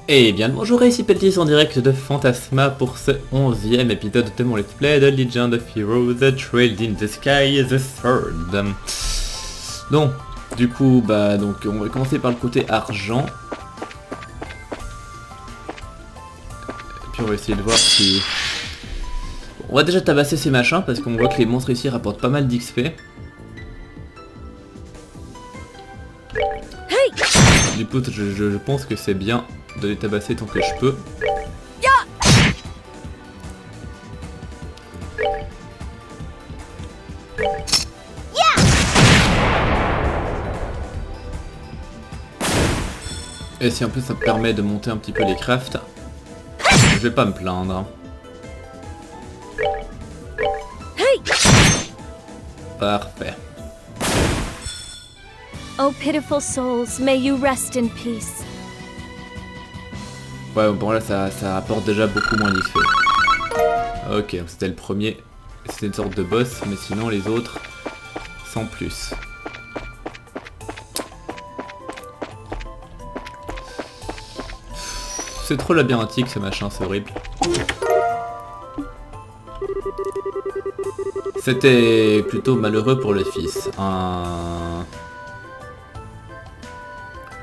Et bien le bonjour, ici Peltis en direct de Fantasma pour ce 11e épisode de mon let's play de Legend of Heroes The Trail in the Sky the Third. Donc, du coup, on va commencer par le côté argent. Et puis on va essayer de voir si... On va déjà tabasser ces machins parce qu'on voit que les monstres ici rapportent pas mal d'XP. Du coup, je pense que c'est bien de les tabasser tant que je peux. Et si en plus ça me permet de monter un petit peu les crafts, je vais pas me plaindre. Parfait. Oh pitiful souls, may you rest in peace. Ouais, bon là ça apporte déjà beaucoup moins d'XP. Ok, c'était le premier. C'était une sorte de boss, mais sinon les autres, sans plus. C'est trop labyrinthique ce machin, c'est horrible. C'était plutôt malheureux pour le fils.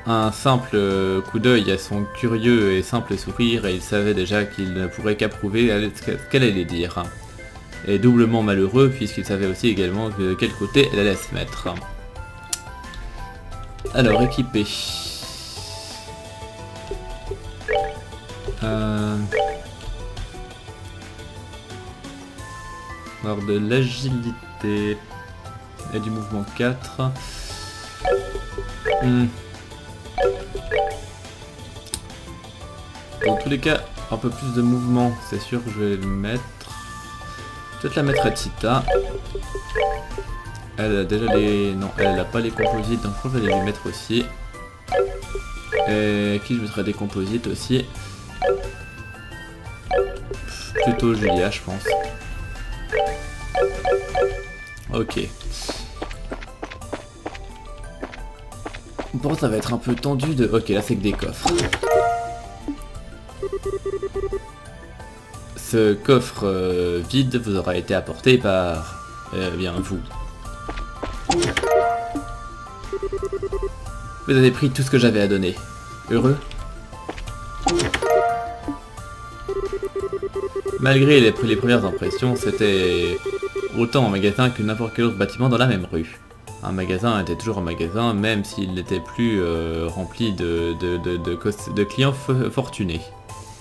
Un simple coup d'œil à son curieux et simple sourire et il savait déjà qu'il ne pourrait qu'approuver ce qu'elle allait dire. Et doublement malheureux puisqu'il savait aussi également de quel côté elle allait se mettre. Alors, équipé. Alors de l'agilité et du mouvement 4. Dans tous les cas, un peu plus de mouvement, c'est sûr que je vais le mettre. Peut-être la mettre à Tita. Elle a déjà les... Non, elle n'a pas les composites, donc je crois que je vais les lui mettre aussi. Et qui je mettrai des composites aussi. Plutôt Julia, je pense. Ok. Bon, ça va être un peu tendu de... Ok, là c'est que des coffres. Ce coffre vide vous aura été apporté par... bien, vous. Vous avez pris tout ce que j'avais à donner. Heureux? Malgré les premières impressions, c'était autant un magasin que n'importe quel autre bâtiment dans la même rue. Un magasin était toujours un magasin, même s'il n'était plus rempli de clients fortunés.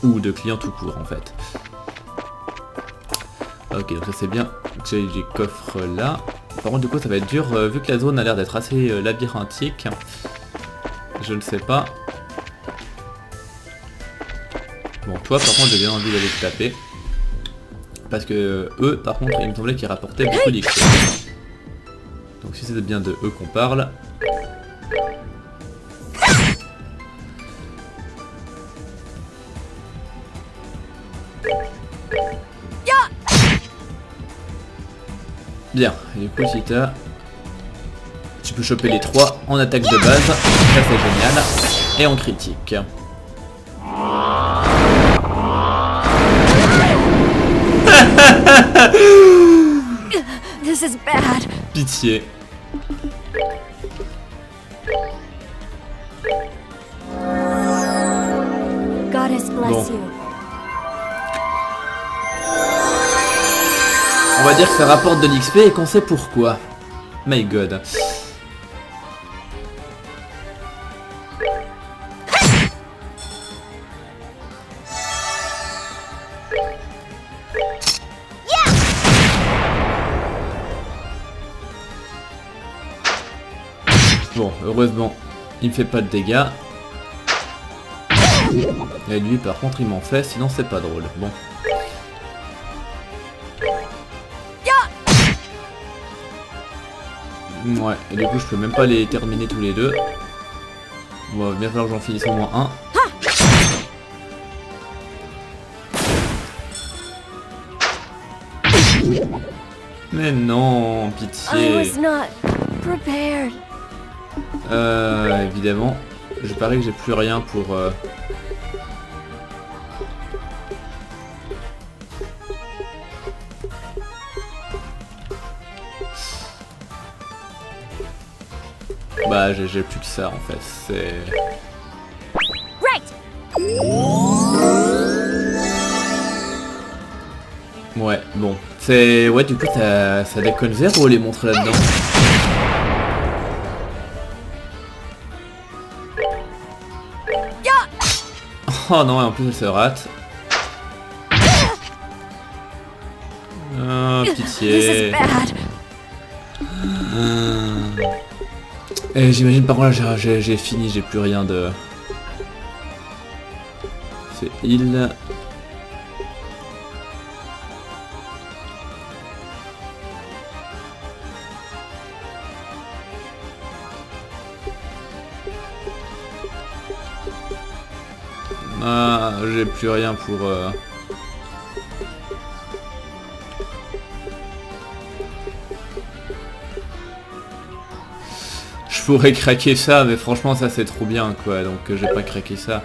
Ou de clients tout court, en fait. Ok, donc ça c'est bien. J'ai les coffres là. Par contre, du coup, ça va être dur, vu que la zone a l'air d'être assez labyrinthique. Je ne sais pas. Bon, toi, par contre, j'ai bien envie d'aller te taper. Parce que eux, par contre, il me semblait qu'ils rapportaient beaucoup d'XP. Donc si c'est bien de eux qu'on parle. Bien, et du coup Tita, tu peux choper les 3 en attaque de base, ça c'est génial, et en critique. This is bad. Pitié. Goddess bless you. On va dire que ça rapporte de l'XP et qu'on sait pourquoi. My god. Bon, heureusement, il me fait pas de dégâts. Et lui, par contre, il m'en fait, sinon c'est pas drôle. Bon. Ouais, et du coup, je peux même pas les terminer tous les deux. Bon, il va bien falloir que j'en finisse au moins un. Mais non, pitié. Évidemment, je parie que j'ai plus rien pour Bah j'ai plus que ça en fait, c'est... Right. Ouais, bon. C'est... Ouais, du coup, ça déconne zéro les montres là-dedans. Oh non, et en plus elle se rate. Oh, This is pitié. bad. Et j'imagine par contre là j'ai fini, j'ai plus rien de... C'est île. Ah, j'ai plus rien pour... Je pourrais craquer ça, mais franchement ça c'est trop bien quoi, donc j'ai pas craqué ça.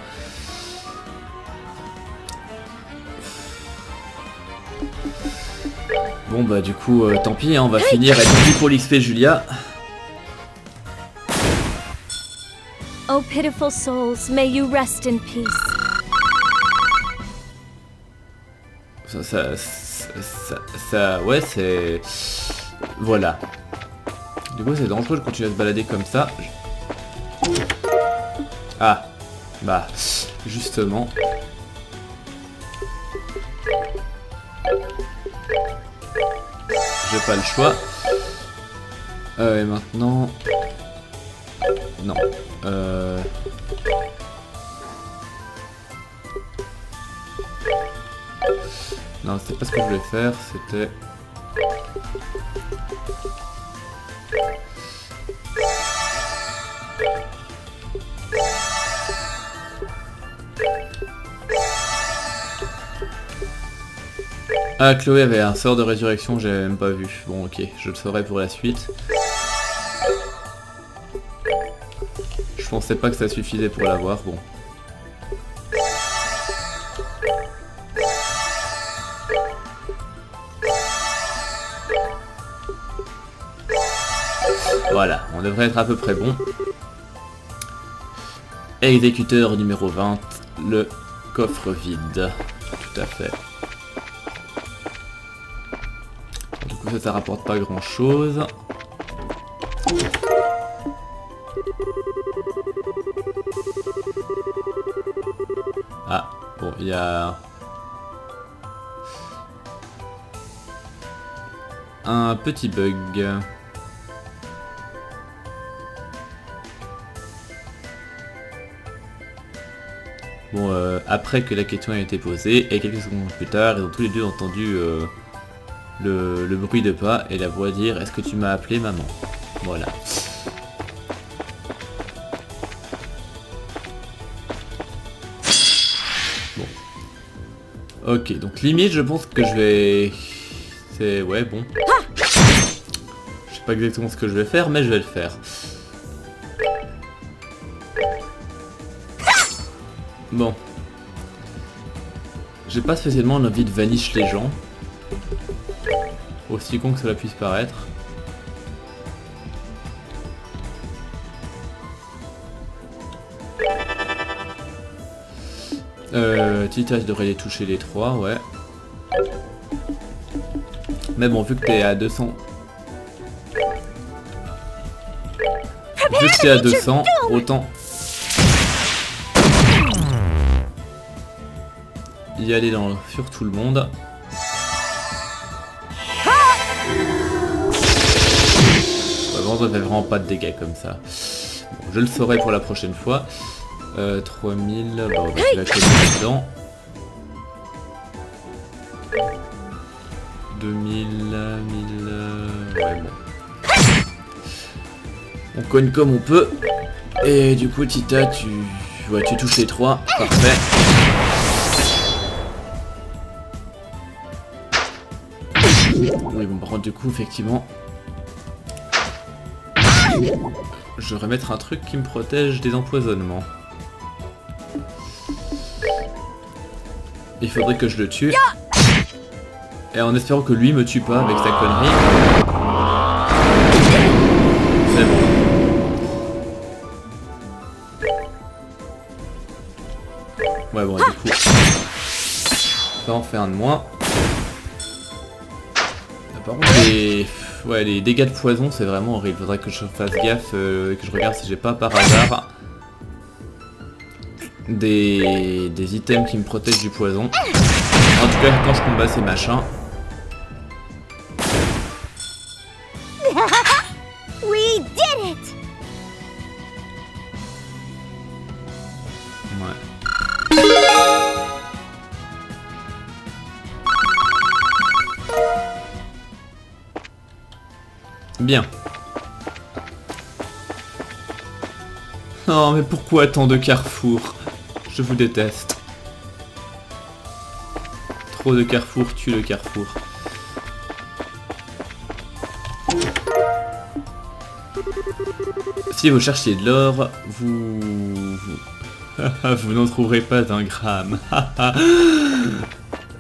Bon bah du coup tant pis, hein, on va finir, et tant pis pour l'XP Julia. Oh, pitiful souls, may you rest in peace. Ouais c'est... Voilà. Du coup c'est dangereux de continuer à se balader comme ça. Ah, bah, justement. J'ai pas le choix. Et maintenant... Non. Non, c'était pas ce que je voulais faire, c'était... Ah, Chloé avait un sort de résurrection, j'avais même pas vu. Bon, ok, je le saurai pour la suite. Je pensais pas que ça suffisait pour l'avoir, bon. Voilà, on devrait être à peu près bon. Exécuteur numéro 20, le coffre vide. Tout à fait. Du coup ça rapporte pas grand chose. Ah, bon, il y a... un petit bug. Bon, après que la question a été posée, et quelques secondes plus tard, ils ont tous les deux entendu le bruit de pas et la voix dire « Est-ce que tu m'as appelé maman ?» Voilà. Bon. Ok, donc limite, je pense que je vais... C'est... Ouais, bon. Je sais pas exactement ce que je vais faire, mais je vais le faire. Bon. J'ai pas spécialement envie de vanish les gens. Aussi con que cela puisse paraître. Tita, je devrais les toucher les trois, ouais. Mais bon, vu que t'es à 200... Vu que t'es à 200, autant... y aller sur tout le monde. Vraiment, ça fait vraiment pas de dégâts comme ça. Bon, je le saurai pour la prochaine fois. 3000, bon, bah, tu vas coller là-dedans. 2000, 1000... ouais, bon. On cogne comme on peut. Et du coup, Tita, tu touches les trois. Parfait. Oui, bon, par contre, du coup, effectivement... Je devrais mettre un truc qui me protège des empoisonnements. Il faudrait que je le tue. Et en espérant que lui me tue pas avec sa connerie. C'est bon. Ouais, bon, du coup... Ça en fait un de moins. Par contre, les dégâts de poison, c'est vraiment horrible. Faudrait que je fasse gaffe, que je regarde si j'ai pas par hasard des items qui me protègent du poison. En tout cas, quand je combats ces machins. We did it! Ouais. Bien. Oh, mais pourquoi tant de carrefours? Je vous déteste. Trop de carrefours tue le carrefour. Si vous cherchiez de l'or, vous n'en trouverez pas un gramme.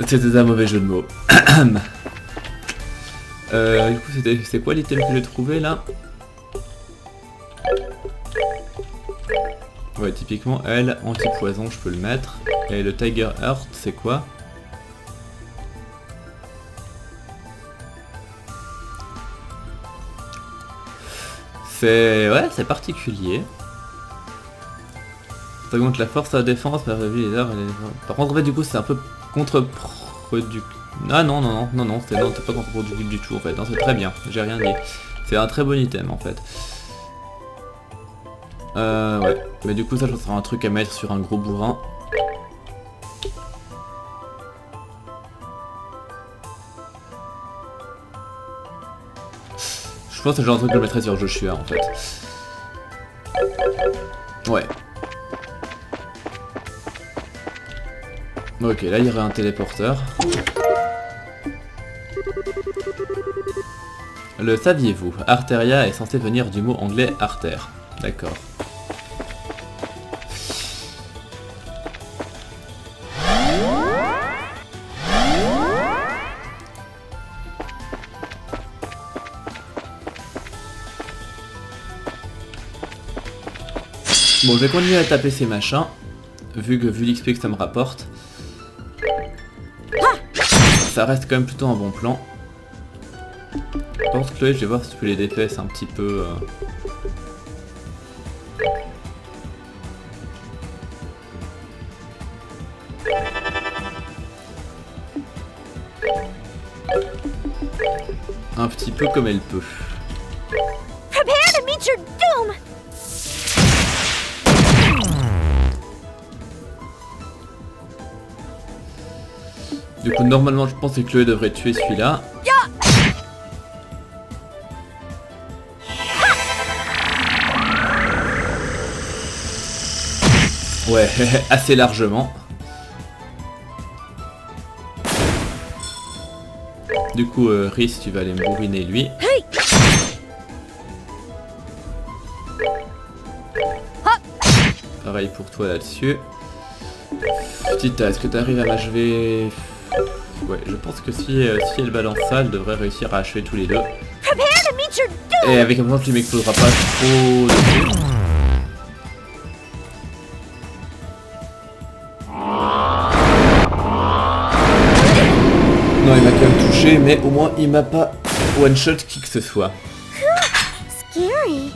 C'était un mauvais jeu de mots. Du coup, c'est quoi l'item que j'ai trouvé là? Ouais, typiquement, elle, anti-poison, je peux le mettre. Et le Tiger Heart, c'est quoi? Ouais, c'est particulier. Ça augmente la force à la défense, mais réduit les arts et les... Par contre, en fait, du coup, c'est un peu contre-productif. Ah non, c'est pas contre-productif du tout, en fait. Non, c'est très bien, j'ai rien dit. C'est un très bon item, en fait. Ouais. Mais du coup, ça, je sera un truc à mettre sur un gros bourrin. Je pense que c'est le genre de truc que je mettrais sur Joshua, en fait. Ouais. Ok, là, il y aurait un téléporteur. Le saviez-vous? Arteria est censé venir du mot anglais artère. D'accord. Bon, je vais continuer à taper ces machins, vu l'XP que ça me rapporte. Ça reste quand même plutôt un bon plan. Par contre, Chloé, je vais voir si tu peux les DPS un petit peu... Un petit peu comme elle peut. Prepare to meet your doom! Du coup, normalement, je pense que Chloé devrait tuer celui-là. Ouais, assez largement. Du coup, Rhys, tu vas aller me bourriner lui. Pareil pour toi là-dessus. Petita, est-ce que tu arrives à m'achever? Ouais, je pense que si elle balance ça, elle devrait réussir à achever tous les deux. Et avec un moment, il m'explosera pas trop dessus. Non, il m'a quand même touché, mais au moins il m'a pas one-shot qui que ce soit. Scary.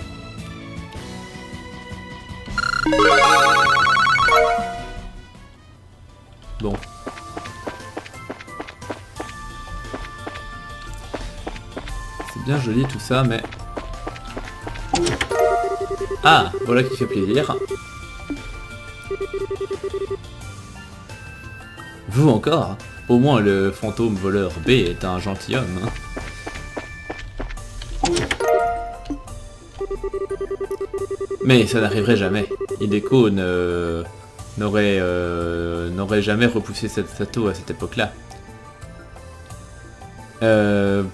Bon. C'est bien joli tout ça, mais... Ah, voilà qui fait plaisir. Vous encore? Au moins le fantôme voleur B est un gentilhomme. Mais ça n'arriverait jamais. Hideko n'aurait jamais repoussé cette Sato à cette époque-là.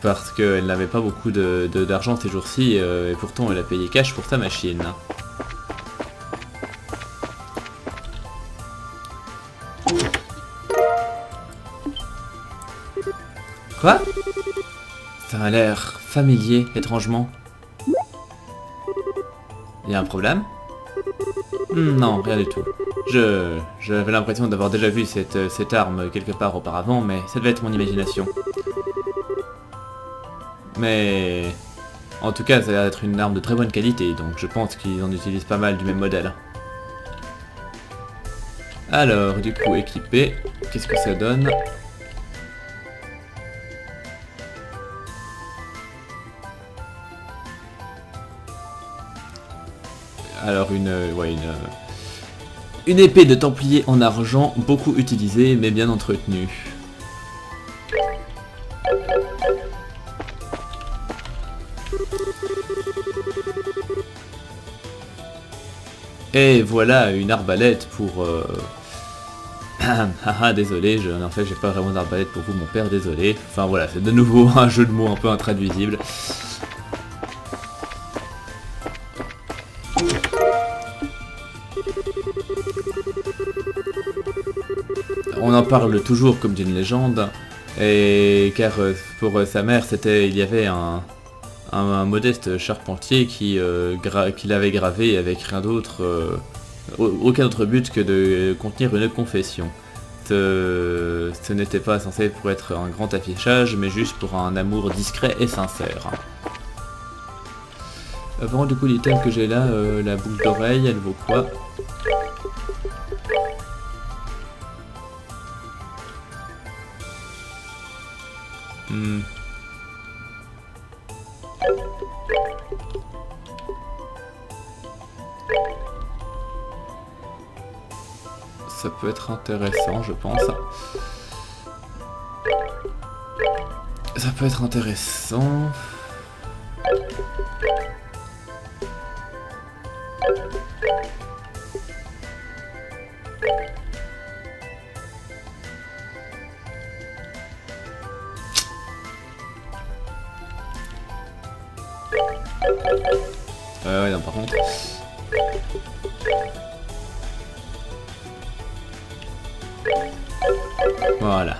Parce qu'elle n'avait pas beaucoup d'argent ces jours-ci, et pourtant elle a payé cash pour sa machine. Quoi? Ça a l'air familier, étrangement. Il y a un problème? Non, rien du tout. J'avais l'impression d'avoir déjà vu cette arme quelque part auparavant, mais ça devait être mon imagination. Mais... En tout cas, ça a l'air d'être une arme de très bonne qualité, donc je pense qu'ils en utilisent pas mal du même modèle. Alors, du coup, équipé, qu'est-ce que ça donne? Alors, une épée de Templier en argent, beaucoup utilisée, mais bien entretenue. Et voilà une arbalète pour... Haha, désolé, en fait j'ai pas vraiment d'arbalète pour vous mon père, désolé. Enfin voilà, c'est de nouveau un jeu de mots un peu intraduisible. On en parle toujours comme d'une légende, et car pour sa mère il y avait un modeste charpentier qui l'avait gravé avec rien d'autre, aucun autre but que de contenir une confession. Ce n'était pas censé pour être un grand affichage, mais juste pour un amour discret et sincère. Avant du coup l'item que j'ai là, la boucle d'oreille, elle vaut quoi? Ça peut être intéressant, je pense. Ça peut être intéressant. Ouais, non, par contre... Voilà.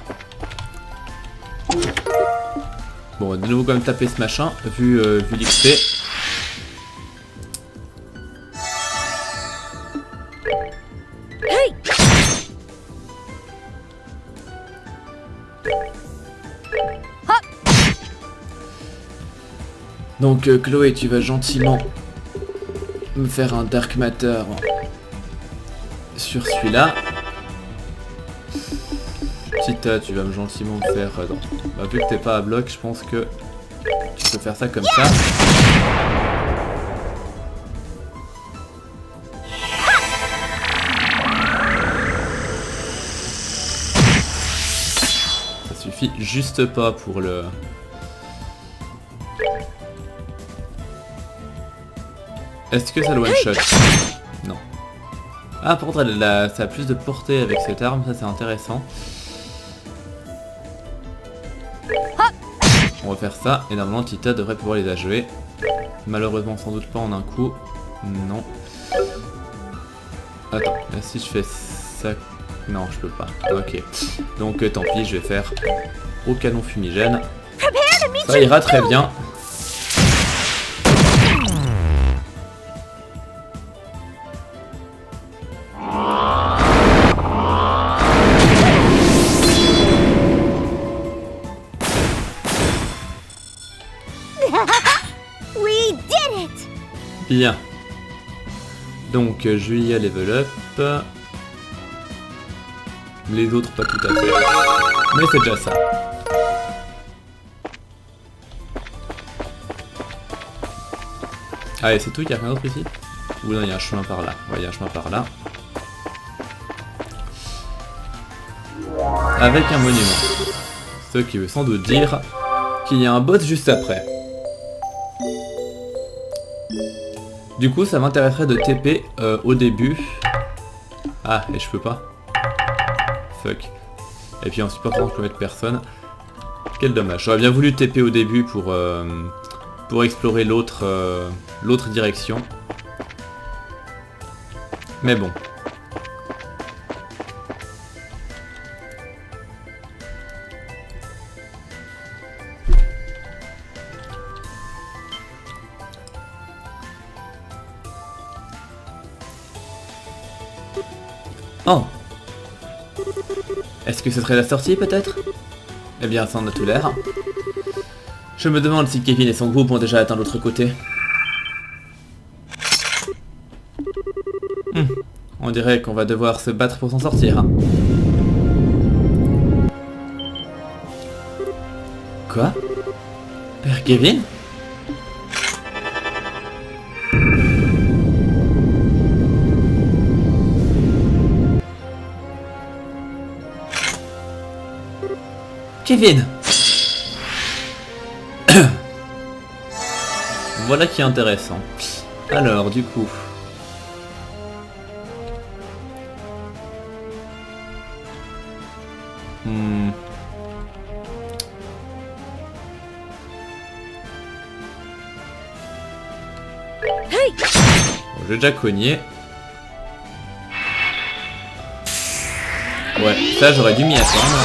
Bon, de nouveau quand même taper ce machin, vu l'XP. Donc Chloé, tu vas gentiment me faire un Dark Matter sur celui-là. Tita, tu vas me gentiment me faire... non. Bah, vu que t'es pas à bloc, je pense que tu peux faire ça comme ça. Ça suffit juste pas pour le... Est-ce que ça le one-shot? Non. Ah, par contre, ça a plus de portée avec cette arme, ça c'est intéressant. On va faire ça, et normalement Tita devrait pouvoir les achever. Malheureusement, sans doute pas en un coup. Non. Attends, là si je fais ça... Non, je peux pas. Ok. Donc tant pis, je vais faire au canon fumigène. Ça ira très bien. Bien. Donc Julia level up. Les autres pas tout à fait. Mais c'est déjà ça. Allez, c'est tout, il n'y a rien d'autre ici? Ou non, il y a un chemin par là. Ouais, il y a un chemin par là. Avec un monument. Ce qui veut sans doute dire qu'il y a un boss juste après. Du coup, ça m'intéresserait de TP au début. Ah, et je peux pas. Fuck. Et puis en supportant, je peux mettre personne. Quel dommage. J'aurais bien voulu TP au début pour explorer l'autre direction. Mais bon. Oh. Est-ce que ce serait la sortie peut-être? Eh bien ça en a tout l'air. Je me demande si Kevin et son groupe ont déjà atteint l'autre côté. On dirait qu'on va devoir se battre pour s'en sortir. Quoi? Père Kevin? Kevin! Voilà qui est intéressant. Alors, du coup... Hey! Bon, j'ai déjà cogné. Ouais, ça j'aurais dû m'y attendre.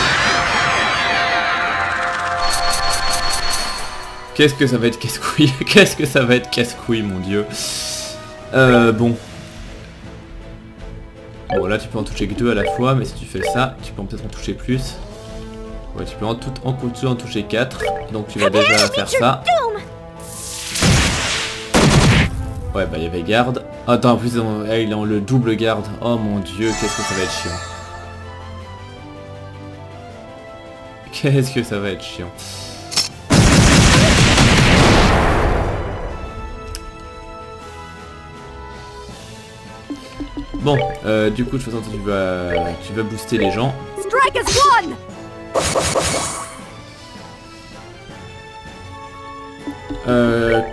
Qu'est-ce que ça va être casse-couille? Qu'est-ce que ça va être casse-couille, mon dieu. Bon. Bon, là tu peux en toucher que 2 à la fois, mais si tu fais ça, tu peux peut-être en toucher plus. Ouais, tu peux en toucher 4. Donc tu vas déjà faire ça. Ouais, bah il y avait garde. Attends, en plus il est en le double garde. Oh mon dieu, qu'est-ce que ça va être chiant. Qu'est-ce que ça va être chiant. Bon, du coup, de toute façon, tu vas booster les gens. Strike as one!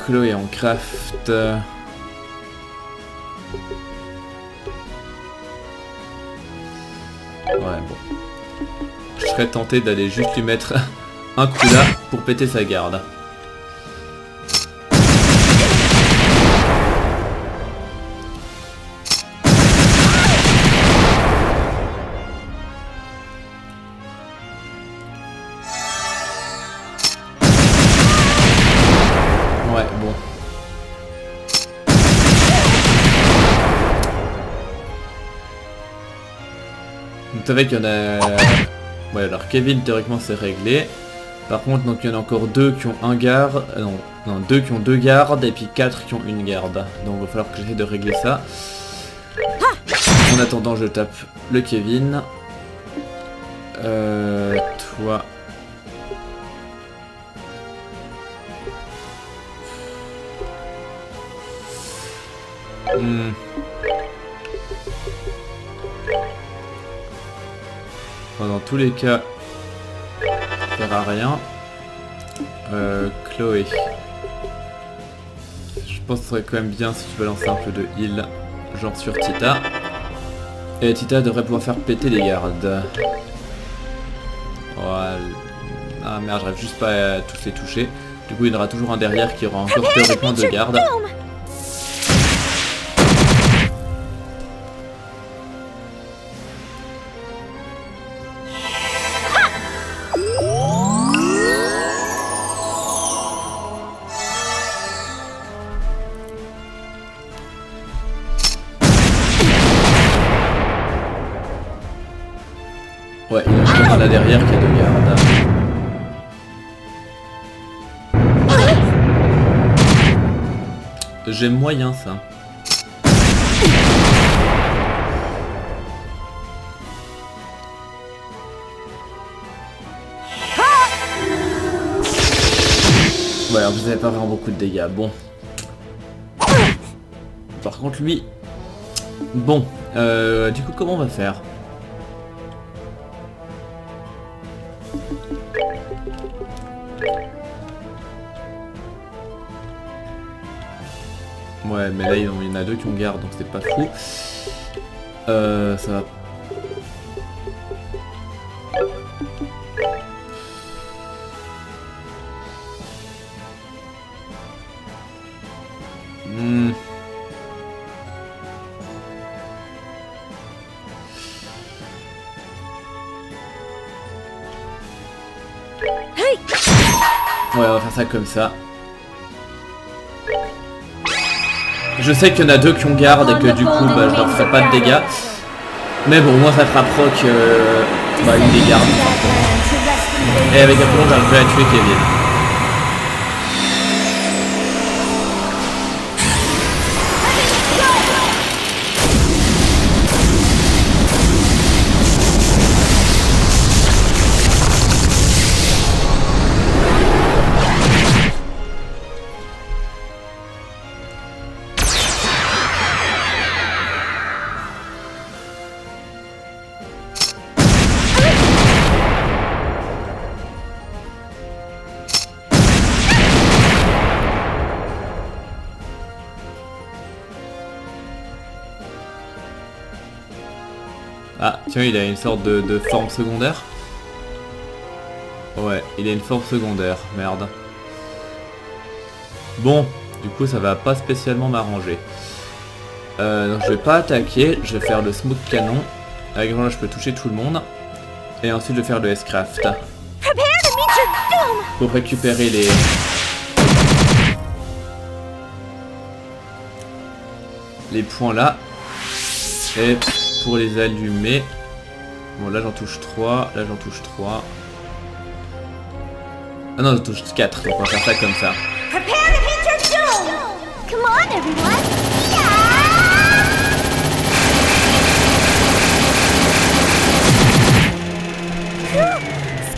Chloé en craft. Ouais, bon. Je serais tenté d'aller juste lui mettre un coup là pour péter sa garde. Ouais, bon. Vous savez qu'il y en a... Ouais, alors Kevin, théoriquement, c'est réglé. Par contre, donc il y en a encore 2 qui ont un garde. Non, 2 qui ont 2 gardes et puis 4 qui ont une garde. Donc il va falloir que j'essaie de régler ça. En attendant, je tape le Kevin. Toi... Dans tous les cas, ça sert à rien. Chloé. Je pense que ce serait quand même bien si tu balances un peu de heal, genre sur Tita. Et Tita devrait pouvoir faire péter les gardes. Voilà. Ah merde, j'arrive juste pas à tous les toucher. Du coup, il y en aura toujours un derrière qui aura encore théoriquement 2 gardes. Ouais, il y a justement là derrière qui a 2 gardes. J'aime moyen ça. Ouais, alors vous avez pas vraiment beaucoup de dégâts. Bon. Par contre lui... Bon, du coup comment on va faire? Ouais, mais là il y en a 2 qui ont garde, donc c'est pas fou. Ça va. Ouais, on va faire ça comme ça. Je sais qu'il y en a 2 qui ont garde et que du coup bah, je leur fais pas de dégâts. Mais bon, moi ça fera proc une des gardes. Et avec Apollon, j'arriverai à tuer Kevin. Ah, tiens, il a une sorte de forme secondaire. Ouais, il a une forme secondaire, merde. Bon, du coup, ça va pas spécialement m'arranger. Donc je vais pas attaquer, je vais faire le smooth canon. Avec là, je peux toucher tout le monde. Et ensuite, je vais faire le S-Craft. Pour récupérer les points là. Et pour les allumer. Bon, là j'en touche 3, là j'en touche 3. Ah non, j'en touche 4, donc on va faire ça comme ça. Come on, everyone!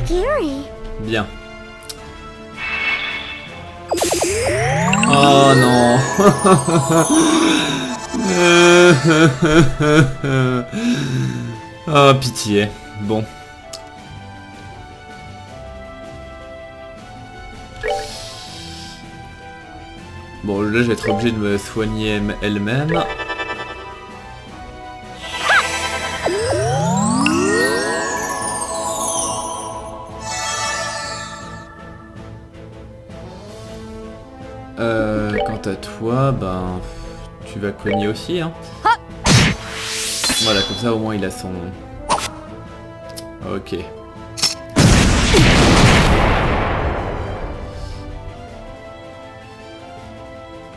Scary. Bien. Oh non. Oh pitié. Bon. Bon, là je vais être obligé de me soigner elle-même. Quant à toi, ben... tu vas cogner aussi, hein. Voilà, comme ça au moins il a son... Ok.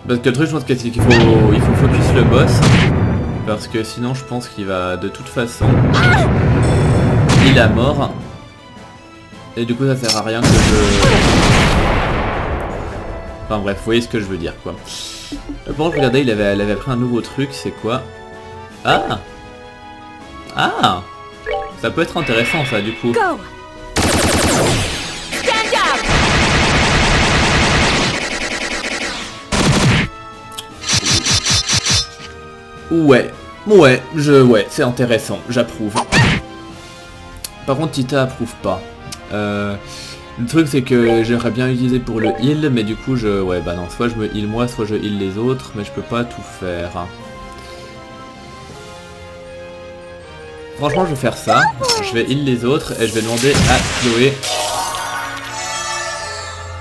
Parce que le truc, je pense qu'il faut focus le boss. Parce que sinon, je pense qu'il va de toute façon... Il est mort. Et du coup, ça sert à rien que je... Enfin bref, vous voyez ce que je veux dire, quoi. Bon, regardez, elle avait pris un nouveau truc, c'est quoi? Ah! Ah! Ça peut être intéressant, ça, du coup. Go. Stand down. Ouais, c'est intéressant, j'approuve. Par contre, Tita approuve pas. Le truc, c'est que j'aimerais bien utiliser pour le heal, mais du coup, ouais, bah non, soit je me heal moi, soit je heal les autres, mais je peux pas tout faire. Franchement, je vais faire ça. Je vais heal les autres et je vais demander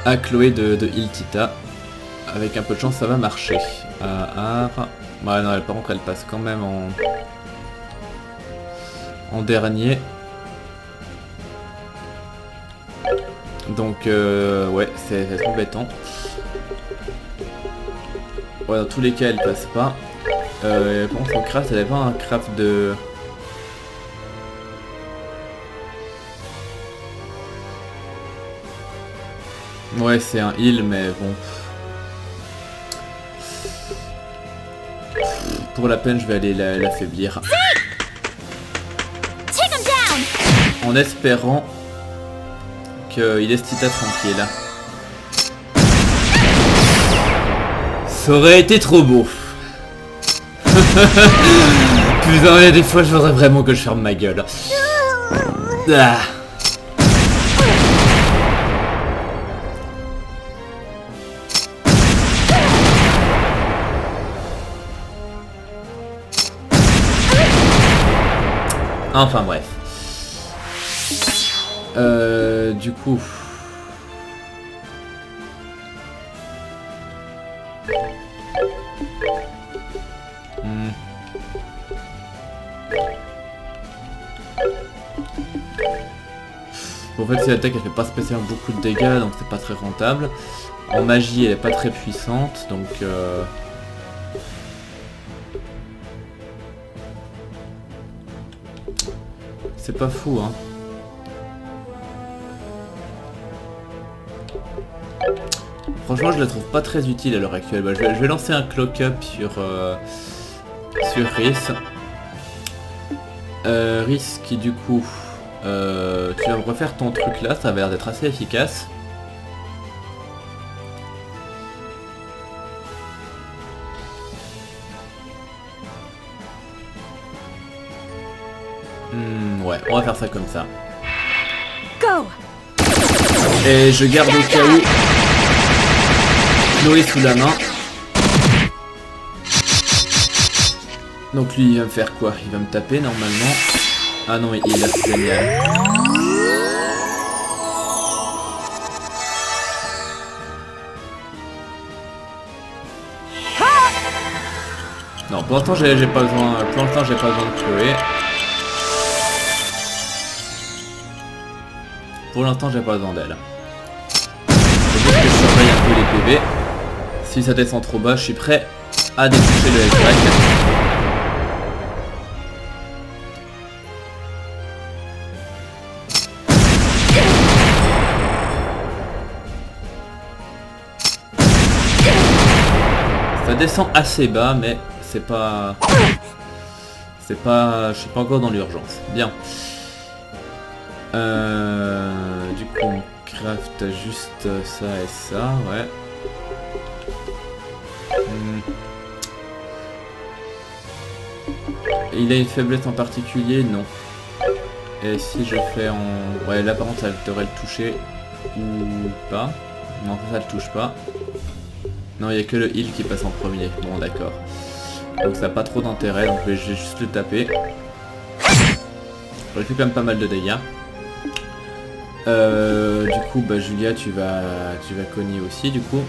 à Chloé de heal Tita. Avec un peu de chance, ça va marcher. Ouais, non, par contre, elle passe quand même en dernier. Donc, ouais, c'est embêtant. Ouais, dans tous les cas, elle passe pas. Par contre, en craft, elle avait pas un craft de... Ouais, c'est un heal, mais bon. Pour la peine, je vais aller l'affaiblir. En espérant qu'il laisse Tita tranquille. Ça aurait été trop beau. Putain, il y a des fois, je voudrais vraiment que je ferme ma gueule. Ah. Enfin bref. Du coup... Bon, en fait, si l'attaque elle fait pas spécialement beaucoup de dégâts, donc c'est pas très rentable. En magie, elle est pas très puissante, donc... C'est pas fou, hein. Franchement, je la trouve pas très utile à l'heure actuelle. Bah, je vais lancer un clock up sur Rhys. Rhys qui du coup... tu vas me refaire ton truc là, ça va l'air d'être assez efficace. Ouais, on va faire ça comme ça. Go! Et je garde au cas où Chloé sous la main. Donc lui il va me faire quoi? Il va me taper normalement. Ah non, il a c'est génial. Non, pour l'instant j'ai pas besoin. Pour l'instant j'ai pas besoin de Chloé. Pour l'instant j'ai pas besoin d'elle. Faut juste que je surveille un peu les PV. Si ça descend trop bas, je suis prêt à découcher le S-Back. Ça descend assez bas, mais c'est pas... je suis pas encore dans l'urgence. Bien. Du coup on craft juste ça et ça, ouais. Il a une faiblesse en particulier? Non. Et si je fais en... ouais, là par contre ça devrait le toucher ou pas. Non, ça le touche pas. Non, il n'y a que le heal qui passe en premier. Bon, d'accord. Donc ça n'a pas trop d'intérêt, donc je vais juste le taper. J'aurais fait quand même pas mal de dégâts. Du coup, bah Julia, tu vas cogner aussi, du coup.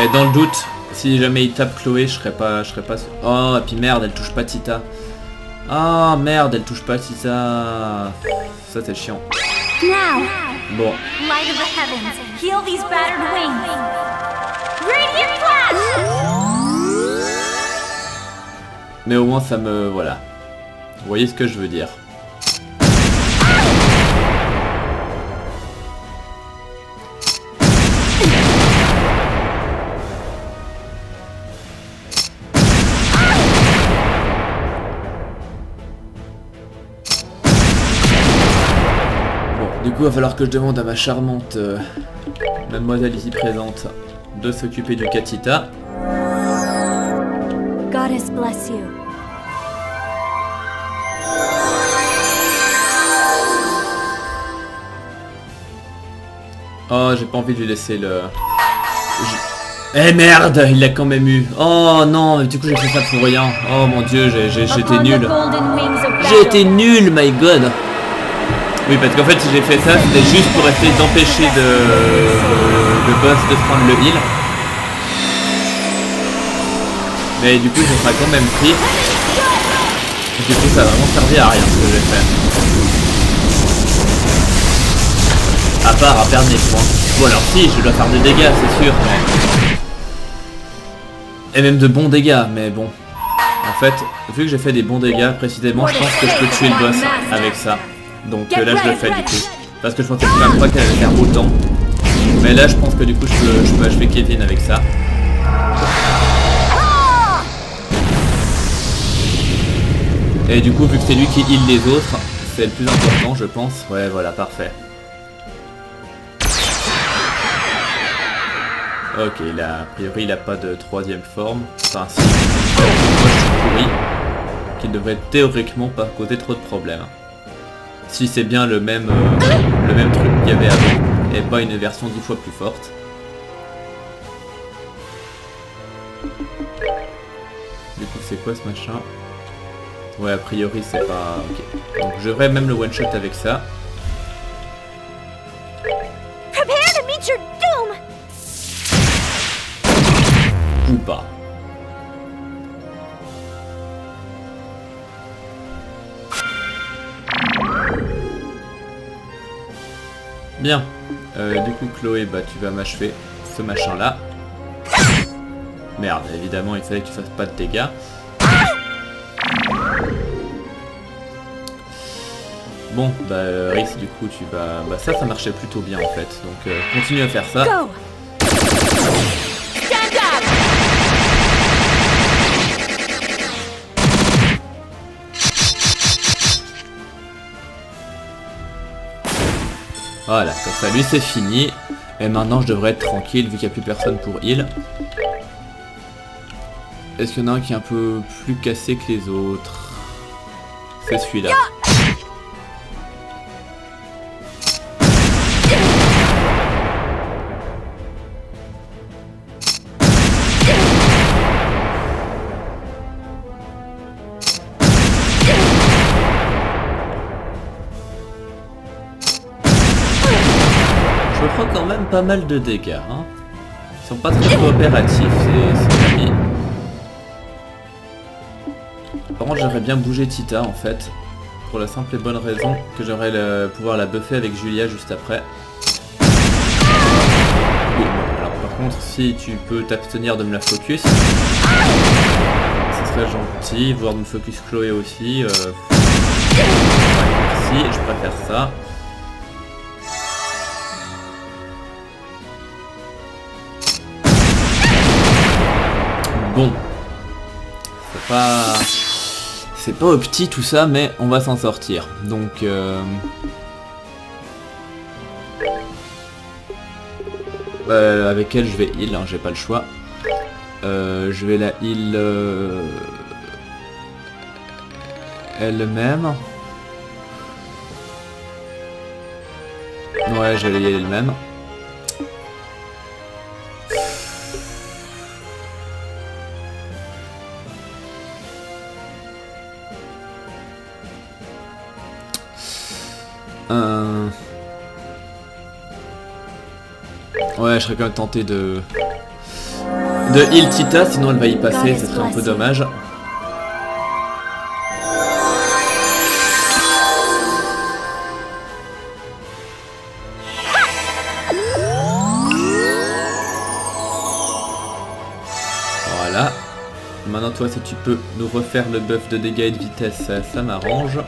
Et dans le doute, si jamais il tape Chloé, je serais pas... Oh, et puis merde, elle touche pas Tita. Ah, merde, elle touche pas Tita. Ça, c'est chiant. Now, Bon. light of the heavens, heal these battered wings. Radiant flash! Mais au moins, ça me... voilà. Vous voyez ce que je veux dire. Du coup, il va falloir que je demande à ma charmante mademoiselle ici présente de s'occuper du Katita. Goddess bless you. Oh, j'ai pas envie de lui laisser le... Eh merde, il l'a quand même eu. Oh non, du coup j'ai fait ça pour rien. Oh mon dieu, j'étais nul. J'ai été nul, my god. Oui, parce qu'en fait, si j'ai fait ça, c'était juste pour essayer d'empêcher le boss de se prendre le heal. Mais du coup, ça sera quand même pris. Du coup, ça a vraiment servi à rien ce que j'ai fait. À part à perdre mes points. Bon, alors si, je dois faire des dégâts, c'est sûr, mais... Et même de bons dégâts, mais bon. En fait, vu que j'ai fait des bons dégâts, précisément, je pense que je peux tuer le boss avec ça. Donc là je le fais du coup. Parce que je pensais quand même pas qu'elle allait faire autant. Mais là je pense que du coup je peux achever Kevin avec ça. Et du coup vu que c'est lui qui heal les autres, c'est le plus important je pense. Ouais voilà, parfait. Ok, a priori il a pas de troisième forme. Enfin si, moi je suis pourri. Qui devrait théoriquement pas causer trop de problèmes. Si c'est bien le même truc qu'il y avait avant, et pas une version 10 fois plus forte. Du coup c'est quoi ce machin? Ouais a priori c'est pas... ok. Donc je devrais même le one shot avec ça. Prepare to meet your doom! Ou pas. Bien. Du coup, Chloé, bah tu vas m'achever ce machin-là. Merde, évidemment, il fallait que tu fasses pas de dégâts. Bon, bah Rhys, du coup, tu vas... Bah ça marchait plutôt bien en fait. Donc continue à faire ça. Go! Stand up! Voilà, comme ça, lui c'est fini. Et maintenant je devrais être tranquille vu qu'il n'y a plus personne pour heal. Est-ce qu'il y en a un qui est un peu plus cassé que les autres? C'est celui-là. Je prends quand même pas mal de dégâts. Hein. Ils sont pas très coopératifs, ces amis. Par contre, j'aimerais bien bouger Tita en fait. Pour la simple et bonne raison que j'aimerais pouvoir la buffer avec Julia juste après. Oui, alors par contre, si tu peux t'abstenir de me la focus, ce serait gentil. Voire de me focus Chloé aussi. Merci, je préfère ça. Bon, c'est pas au petit tout ça, mais on va s'en sortir. Donc, avec elle, je vais heal, hein, j'ai pas le choix. Je vais la heal elle-même. Ouais, je vais la heal elle-même. Ouais, je serais quand même tenté de heal Tita, sinon elle va y passer, ce serait un peu dommage. Voilà. Maintenant toi, si tu peux nous refaire le buff de dégâts et de vitesse, ça m'arrange.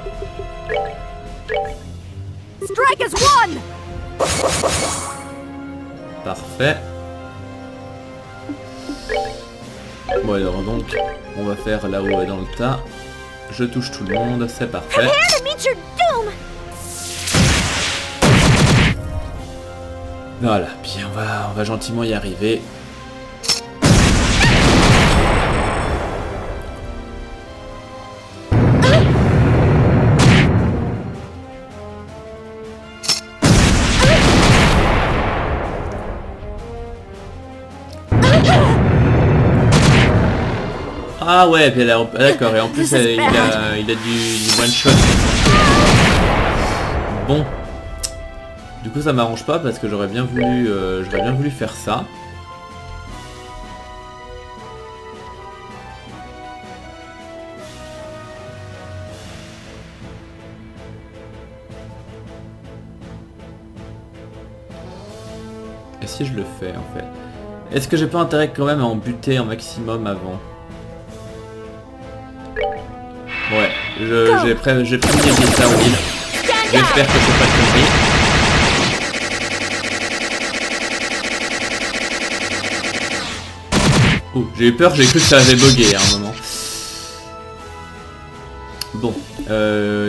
Strike as one! Parfait. Bon alors donc, on va faire là-haut dans le tas. Je touche tout le monde, c'est parfait. Prepare to meet your doom! Voilà, puis on va gentiment y arriver. Ah ouais, puis d'accord, et en plus il a du one shot. Bon. Du coup ça m'arrange pas parce que j'aurais bien voulu faire ça. Et si je le fais en fait? Est-ce que j'ai pas intérêt quand même à en buter un maximum avant? Ouais, j'ai pris mes ça au heal. J'espère que c'est pas de conneries. Oh, j'ai eu peur, j'ai cru que ça avait bugué à un moment. Bon,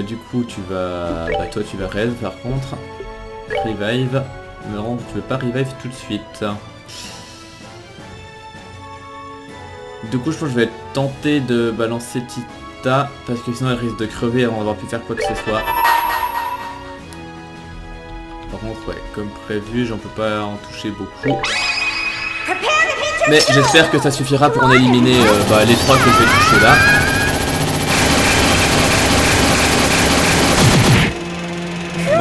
du coup tu vas... Bah toi tu vas res par contre. Revive. Me rendre, tu veux pas revive tout de suite. Du coup je pense que je vais tenter de balancer Tita. Parce que sinon elle risque de crever avant d'avoir pu faire quoi que ce soit. Par contre ouais, comme prévu, j'en peux pas en toucher beaucoup. Mais j'espère que ça suffira pour en éliminer les 3 que je vais toucher là.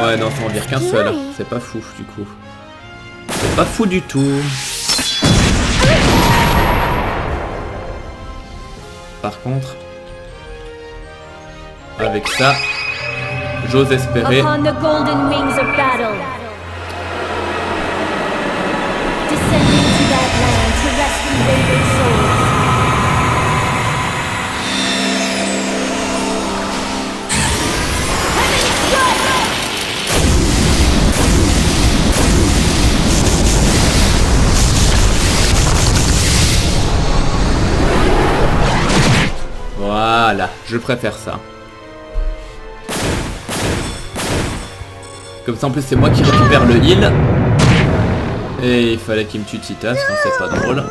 Ouais non, ça en vire qu'un seul, c'est pas fou du coup. C'est pas fou du tout. Par contre, avec ça, j'ose espérer descending to that land to rescue wayward souls. Voilà, je préfère ça. Comme ça en plus c'est moi qui récupère le heal. Et il fallait qu'il me tue Tita, sinon c'est pas drôle.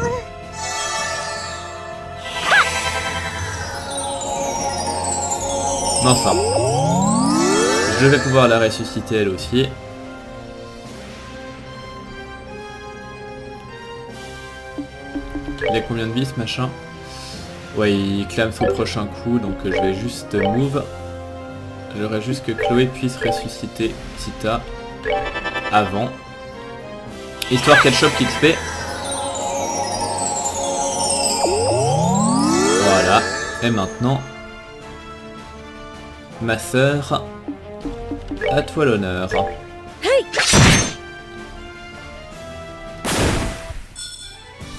Mais enfin. Je vais pouvoir la ressusciter elle aussi. Il a combien de vie ce machin? Ouais, il clame au prochain coup, donc je vais juste move. J'aurais juste que Chloé puisse ressusciter Tita avant. Histoire qu'elle chope XP. Voilà. Et maintenant, ma sœur, à toi l'honneur.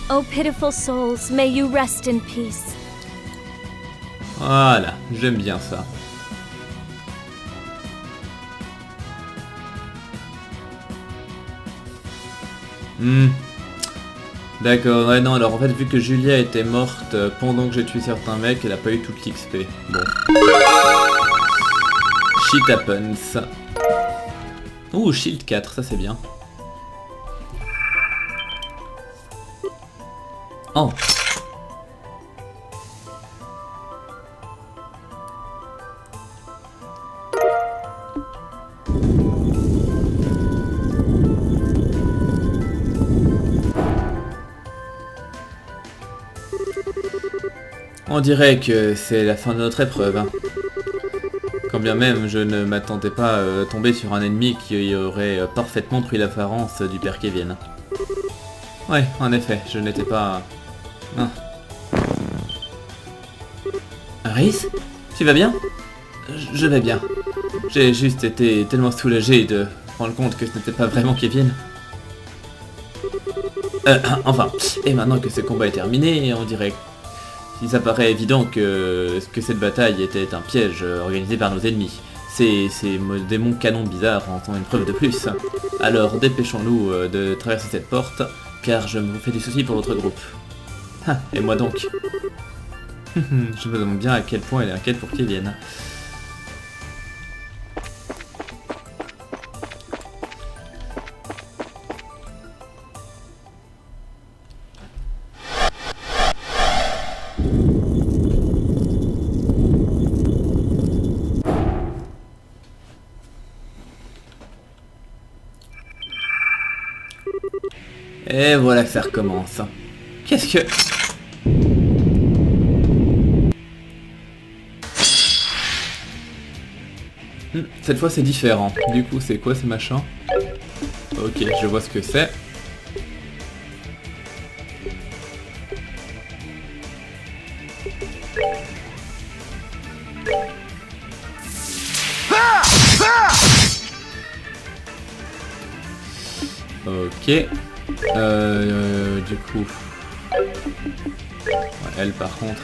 Oh pitiful souls, may you rest in peace. Voilà, j'aime bien ça. D'accord, ouais non, alors en fait vu que Julia était morte pendant que j'ai tué certains mecs, elle a pas eu toute l'XP. Bon. Shit happens. Ouh, Shield 4, ça c'est bien. Oh. On dirait que c'est la fin de notre épreuve. Hein. Quand bien même je ne m'attendais pas à tomber sur un ennemi qui aurait parfaitement pris l'apparence du père Kevin. Ouais, en effet, je n'étais pas... Ah. Aris, tu vas bien? Je vais bien. J'ai juste été tellement soulagé de me rendre compte que ce n'était pas vraiment Kevin. Enfin, et maintenant que ce combat est terminé, on dirait... Il apparaît évident que cette bataille était un piège organisé par nos ennemis. Ces démons canons bizarres en sont une preuve de plus. Alors dépêchons-nous de traverser cette porte, car je me fais du souci pour votre groupe. Ah, et moi donc. Je me demande bien à quel point elle est inquiète pour qu'ils viennent. Et voilà que ça recommence. Qu'est-ce que... Cette fois c'est différent. Du coup c'est quoi ces machins? Ok, je vois ce que c'est. Ok. Du coup... Ouais, elle par contre...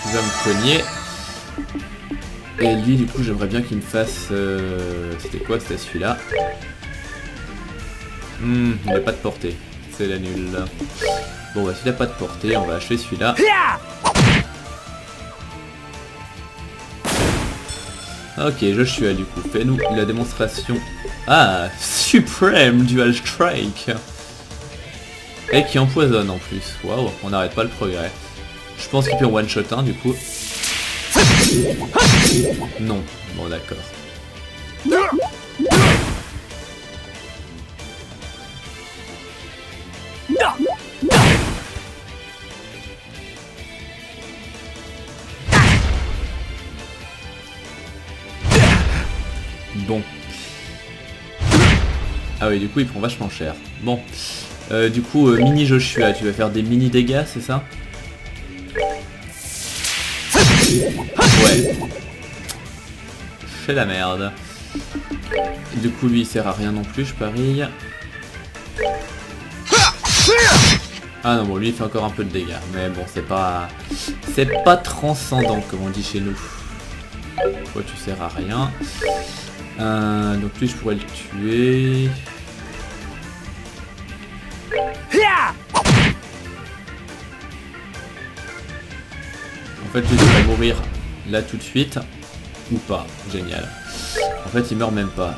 Il va me cogner. Et lui du coup j'aimerais bien qu'il me fasse... C'était quoi? C'était celui-là. Il n'a pas de portée. C'est la nulle. Bon bah s'il n'a pas de portée, on va achever celui-là. Ok, Joshua du coup, fais-nous la démonstration. Ah, Supreme Dual Strike. Et qui empoisonne en plus. Waouh, on n'arrête pas le progrès. Je pense qu'il peut one shot un du coup. Non, bon d'accord. Bon. Ah oui, du coup il prend vachement cher. Bon. Du coup, mini Joshua, tu vas faire des mini dégâts, c'est ça? Ouais. Fais la merde. Du coup lui il sert à rien non plus je parie. Ah non bon lui il fait encore un peu de dégâts. Mais bon c'est pas transcendant comme on dit chez nous. Toi tu sers à rien. Donc lui je pourrais le tuer. En fait lui il va mourir là tout de suite. Ou pas, génial. En fait il meurt même pas.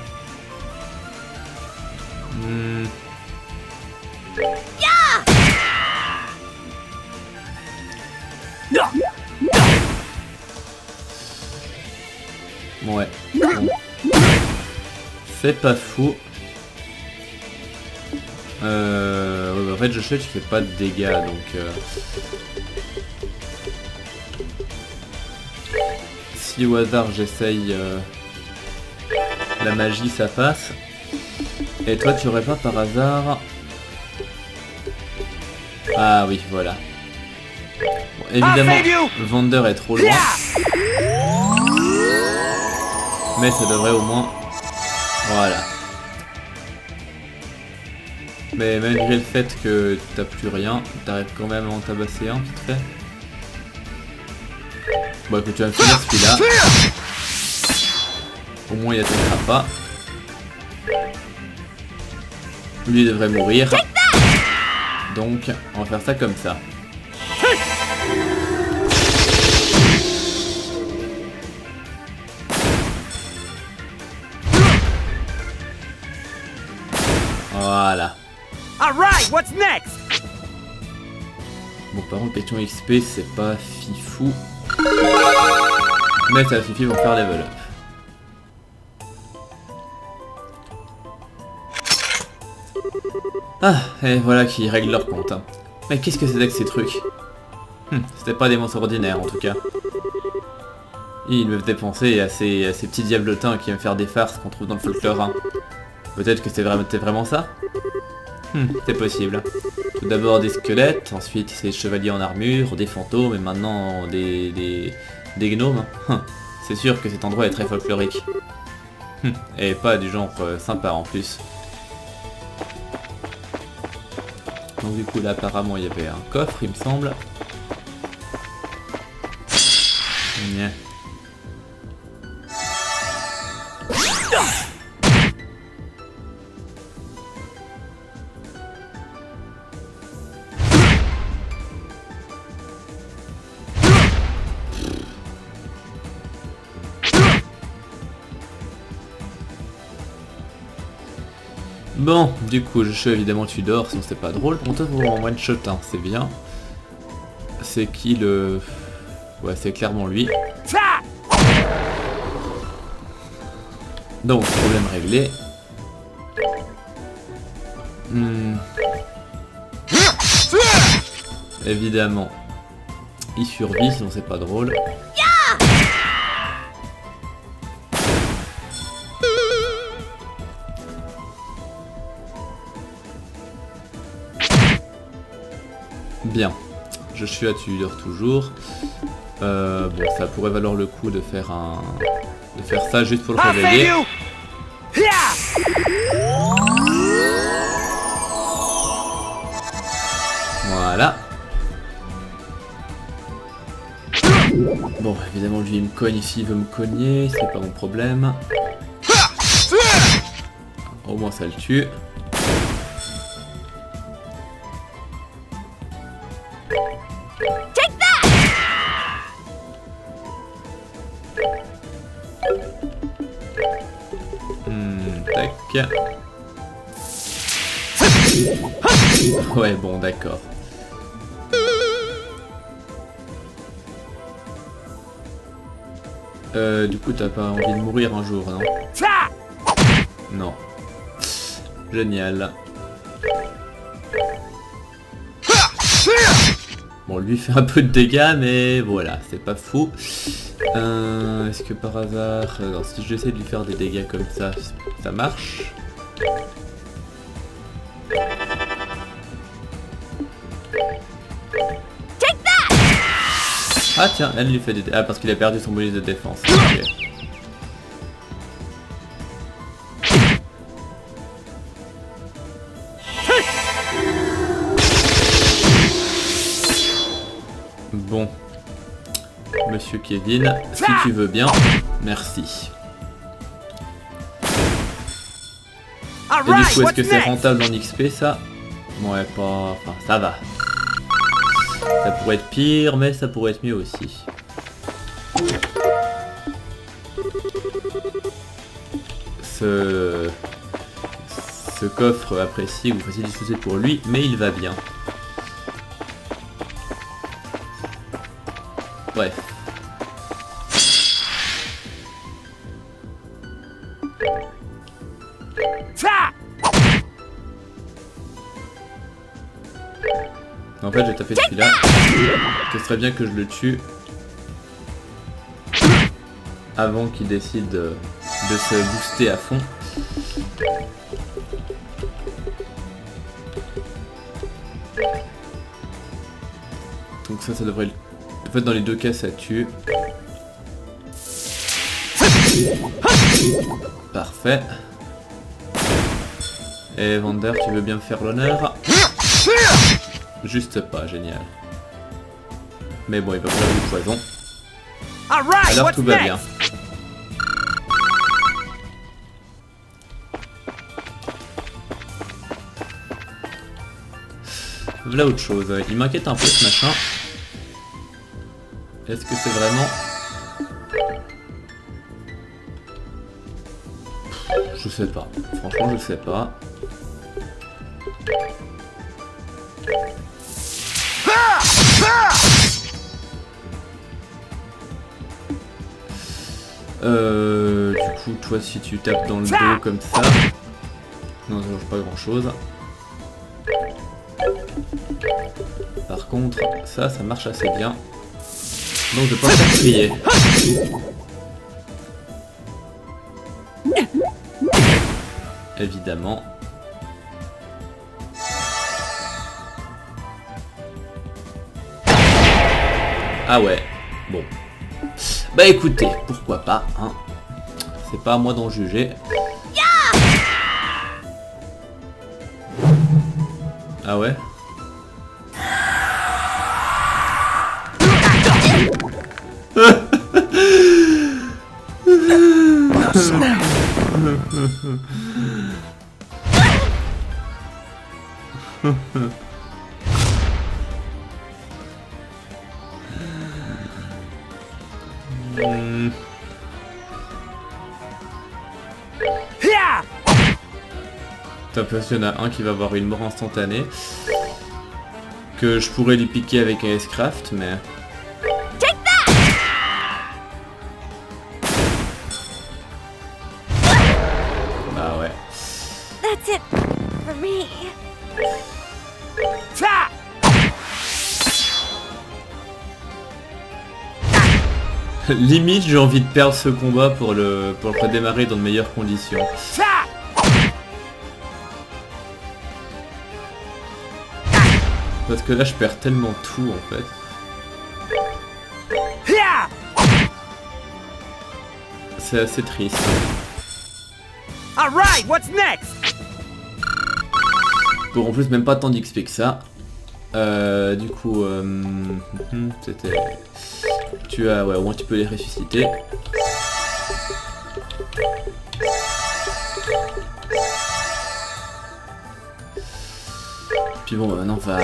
Ouais. Bon. C'est pas fou. En fait, je sais qu'il fait pas de dégâts, donc... Si au hasard j'essaye la magie, ça passe. Et toi, tu aurais pas par hasard... Ah oui, voilà. Bon, évidemment, Vander est trop loin. Mais ça devrait au moins... Voilà. Mais malgré le fait que t'as plus rien, t'arrives quand même à en tabasser un vite fait. Bon écoute, tu vas me finir celui-là. Au moins il attaquera pas. Lui il devrait mourir. Donc on va faire ça comme ça. Voilà. Alright, what's next? Bon par contre question XP c'est pas fifou. Mais ça suffit pour faire level up. Ah, et voilà qui règle leur compte. Hein. Mais qu'est-ce que c'était que ces trucs? C'était pas des monstres ordinaires en tout cas. Ils me faisaient penser à ces petits diablotins qui aiment faire des farces qu'on trouve dans le folklore. Hein. Peut-être que c'était vraiment ça? C'est possible. Tout d'abord des squelettes, ensuite ces chevaliers en armure, des fantômes et maintenant des gnomes. C'est sûr que cet endroit est très folklorique. Et pas du genre sympa en plus. Donc du coup là apparemment il y avait un coffre il me semble. Nya. Bon, du coup, je sais évidemment tu dors, sinon c'est pas drôle. Pour toi, en one shot, hein, c'est bien. C'est qui le... Ouais, c'est clairement lui. Donc, problème réglé. Évidemment, il survit, sinon c'est pas drôle. Bien, je suis à Tudor toujours. Bon, ça pourrait valoir le coup de faire ça juste pour le réveiller. Voilà. Bon, évidemment, lui il me cogne ici, il veut me cogner, c'est pas mon problème. Au moins ça le tue. Tac. Ouais, bon, d'accord. Du coup, t'as pas envie de mourir un jour, non? Non. Génial. Bon, lui fait un peu de dégâts, mais voilà, c'est pas fou. Est-ce que par hasard... Non, si j'essaie de lui faire des dégâts comme ça, ça marche. Ah tiens, elle lui fait des dégâts. Ah, parce qu'il a perdu son bonus de défense. Okay. Bon. Monsieur Kevin, si tu veux bien, merci. Et du coup, est-ce que c'est rentable en XP ça? Ouais, pas... Enfin, ça va. Ça pourrait être pire, mais ça pourrait être mieux aussi. Ce coffre apprécié ou facile disposer pour lui, mais il va bien. Bref. En fait, j'ai tapé celui-là. Ce serait bien que je le tue avant qu'il décide de se booster à fond. Donc ça devrait... En fait, dans les deux cas, ça tue. Parfait. Et Vander, tu veux bien me faire l'honneur? Juste pas, génial. Mais bon, il va prendre du poison. Alors tout va bien. Voilà autre chose. Il m'inquiète un peu ce machin. Est-ce que c'est vraiment... Je sais pas. Franchement, je sais pas. Du coup, toi, si tu tapes dans le dos comme ça... Non, ça change pas grand-chose. Par contre, ça marche assez bien. Donc je peux pas faire crier. Évidemment. Ah ouais, bon. Bah écoutez, pourquoi pas, hein. C'est pas à moi d'en juger. Ah ouais. Top, il y en a un qui va avoir une mort instantanée. Que je pourrais lui piquer avec un S-Craft, mais... Bah ouais. That's it for me. Limite, j'ai envie de perdre ce combat pour le redémarrer dans de meilleures conditions. Parce que là, je perds tellement tout, en fait. C'est assez triste. Alright, what's next? Bon, en plus, même pas tant d'XP que ça. Du coup, c'était... Tu as... Ouais, au moins tu peux les ressusciter. Puis bon, maintenant on va...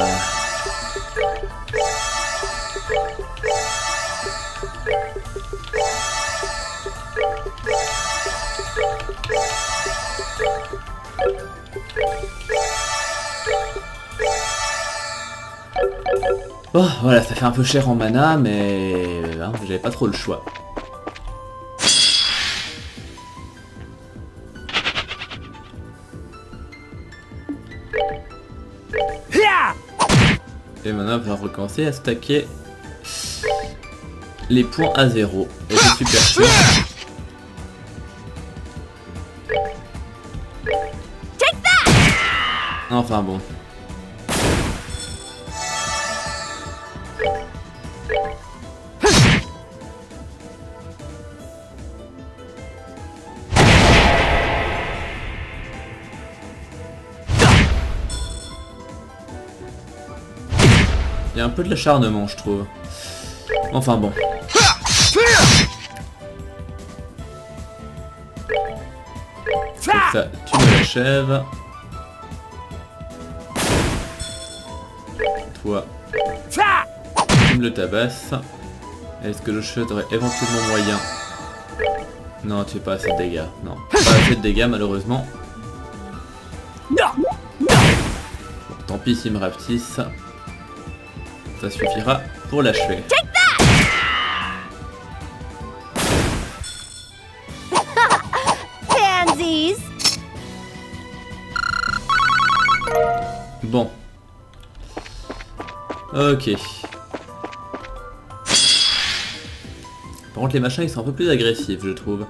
Bon, voilà, ça fait un peu cher en mana, mais hein, j'avais pas trop le choix. Et maintenant, on va recommencer à stacker les points à 0. Et c'est super sûr. Enfin bon. Il y a un peu de l'acharnement, je trouve. Enfin bon. Ça, tu me l'achèves. Toi, tu me le tabasses. Est-ce que je souhaiterais éventuellement moyen? Non, tu fais pas assez de dégâts. Non, pas assez de dégâts malheureusement. Bon, tant pis s'il me rapetisse. Ça suffira pour l'achever. Pansies! Bon. Ok. Par contre les machins ils sont un peu plus agressifs je trouve.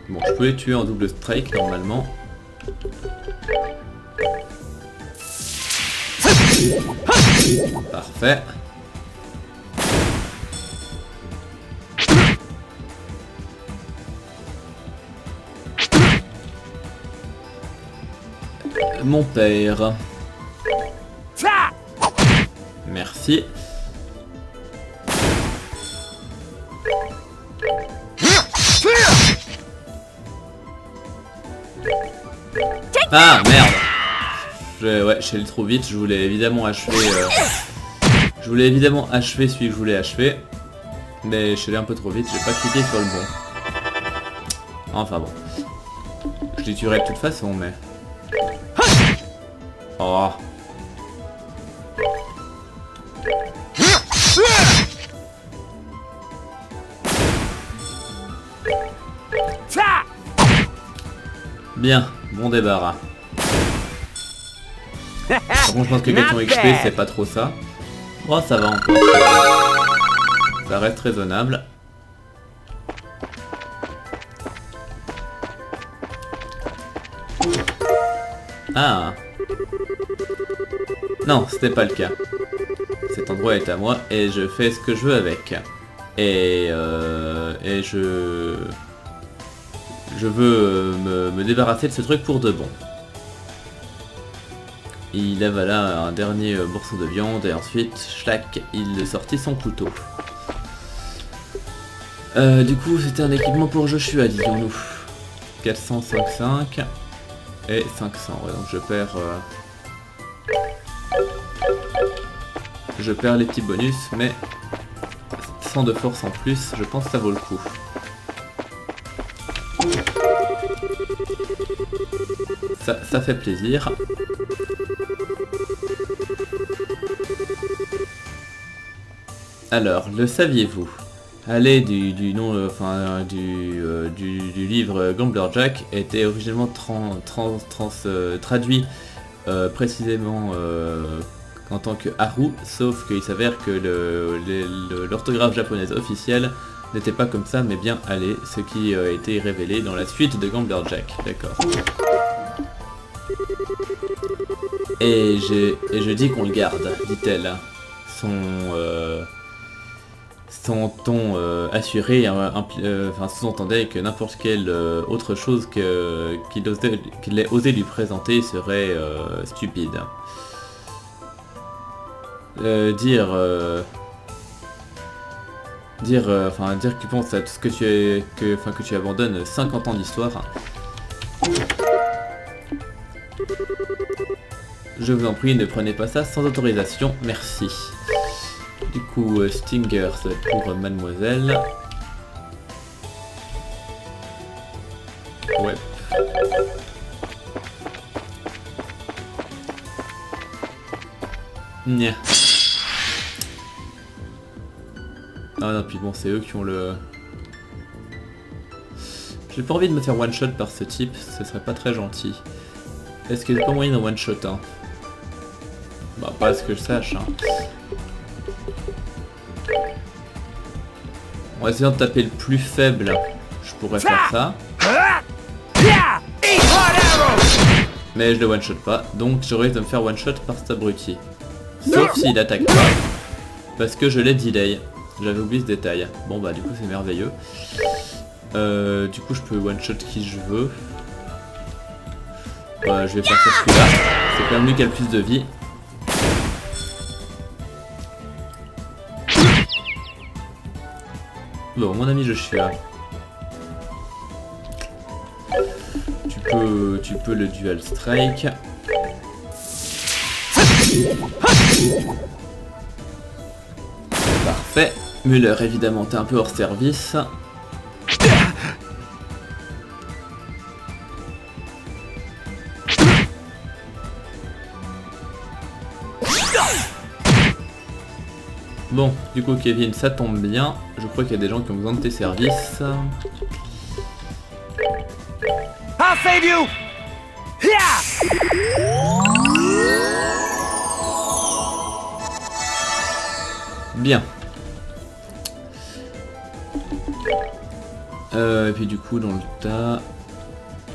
Bon je peux les tuer en double strike normalement. Parfait. Mon père. Merci. Ah merde. Ouais, je suis allé trop vite, je voulais évidemment achever celui que je voulais achever. Mais je suis allé un peu trop vite, j'ai pas cliqué sur le bon. Enfin bon. Je les tuerai de toute façon mais. Oh. Bien, bon débarras. Par contre, je pense que question XP, c'est pas trop ça. Oh, ça va encore. Ça reste raisonnable. Ah. Non, c'était pas le cas. Cet endroit est à moi et je fais ce que je veux avec. Et je veux me débarrasser de ce truc pour de bon. Il avala un dernier morceau de viande et ensuite, schlac, il sortit son couteau. Du coup, c'était un équipement pour Joshua, disons-nous. 400, 5 et 500. Ouais, donc je perds les petits bonus, mais 100 de force en plus, je pense que ça vaut le coup. Ça fait plaisir. Alors, le saviez-vous? Allez du livre Gamblerjack était originellement traduit précisément en tant que Haru, sauf qu'il s'avère que l'orthographe japonaise officielle n'était pas comme ça, mais bien allé, ce qui a été révélé dans la suite de Gamblerjack. D'accord. Et je dis qu'on le garde, dit-elle. Son ton assuré, sous-entendait que n'importe quelle autre chose qu'il ait osé lui présenter serait stupide. Dire que tu penses à tout ce que tu abandonnes 50 ans d'histoire. Je vous en prie, ne prenez pas ça sans autorisation, merci. Du coup, Stinger, ça va être pour mademoiselle. Ouais. Nya. Ah non, puis bon, c'est eux qui ont le... J'ai pas envie de me faire one-shot par ce type, ce serait pas très gentil. Est-ce qu'il y a pas moyen de one-shot, hein? Bah, pas à ce que je sache, hein. On va essayer de taper le plus faible. Je pourrais faire ça. Mais je le one-shot pas, donc je risque de me faire one-shot par cet abruti. Sauf s'il attaque pas, parce que je l'ai delay. J'avais oublié ce détail. Bon bah du coup c'est merveilleux. Du coup je peux one-shot qui je veux. Je vais partir celui-là. C'est quand même lui qui a le plus de vie. Bon, mon ami Joshua. Tu peux le dual strike. Parfait. Müller, évidemment, t'es un peu hors service. Bon, du coup Kevin, ça tombe bien. Je crois qu'il y a des gens qui ont besoin de tes services. I'll save you! Yeah! Bien. Et puis du coup dans le tas...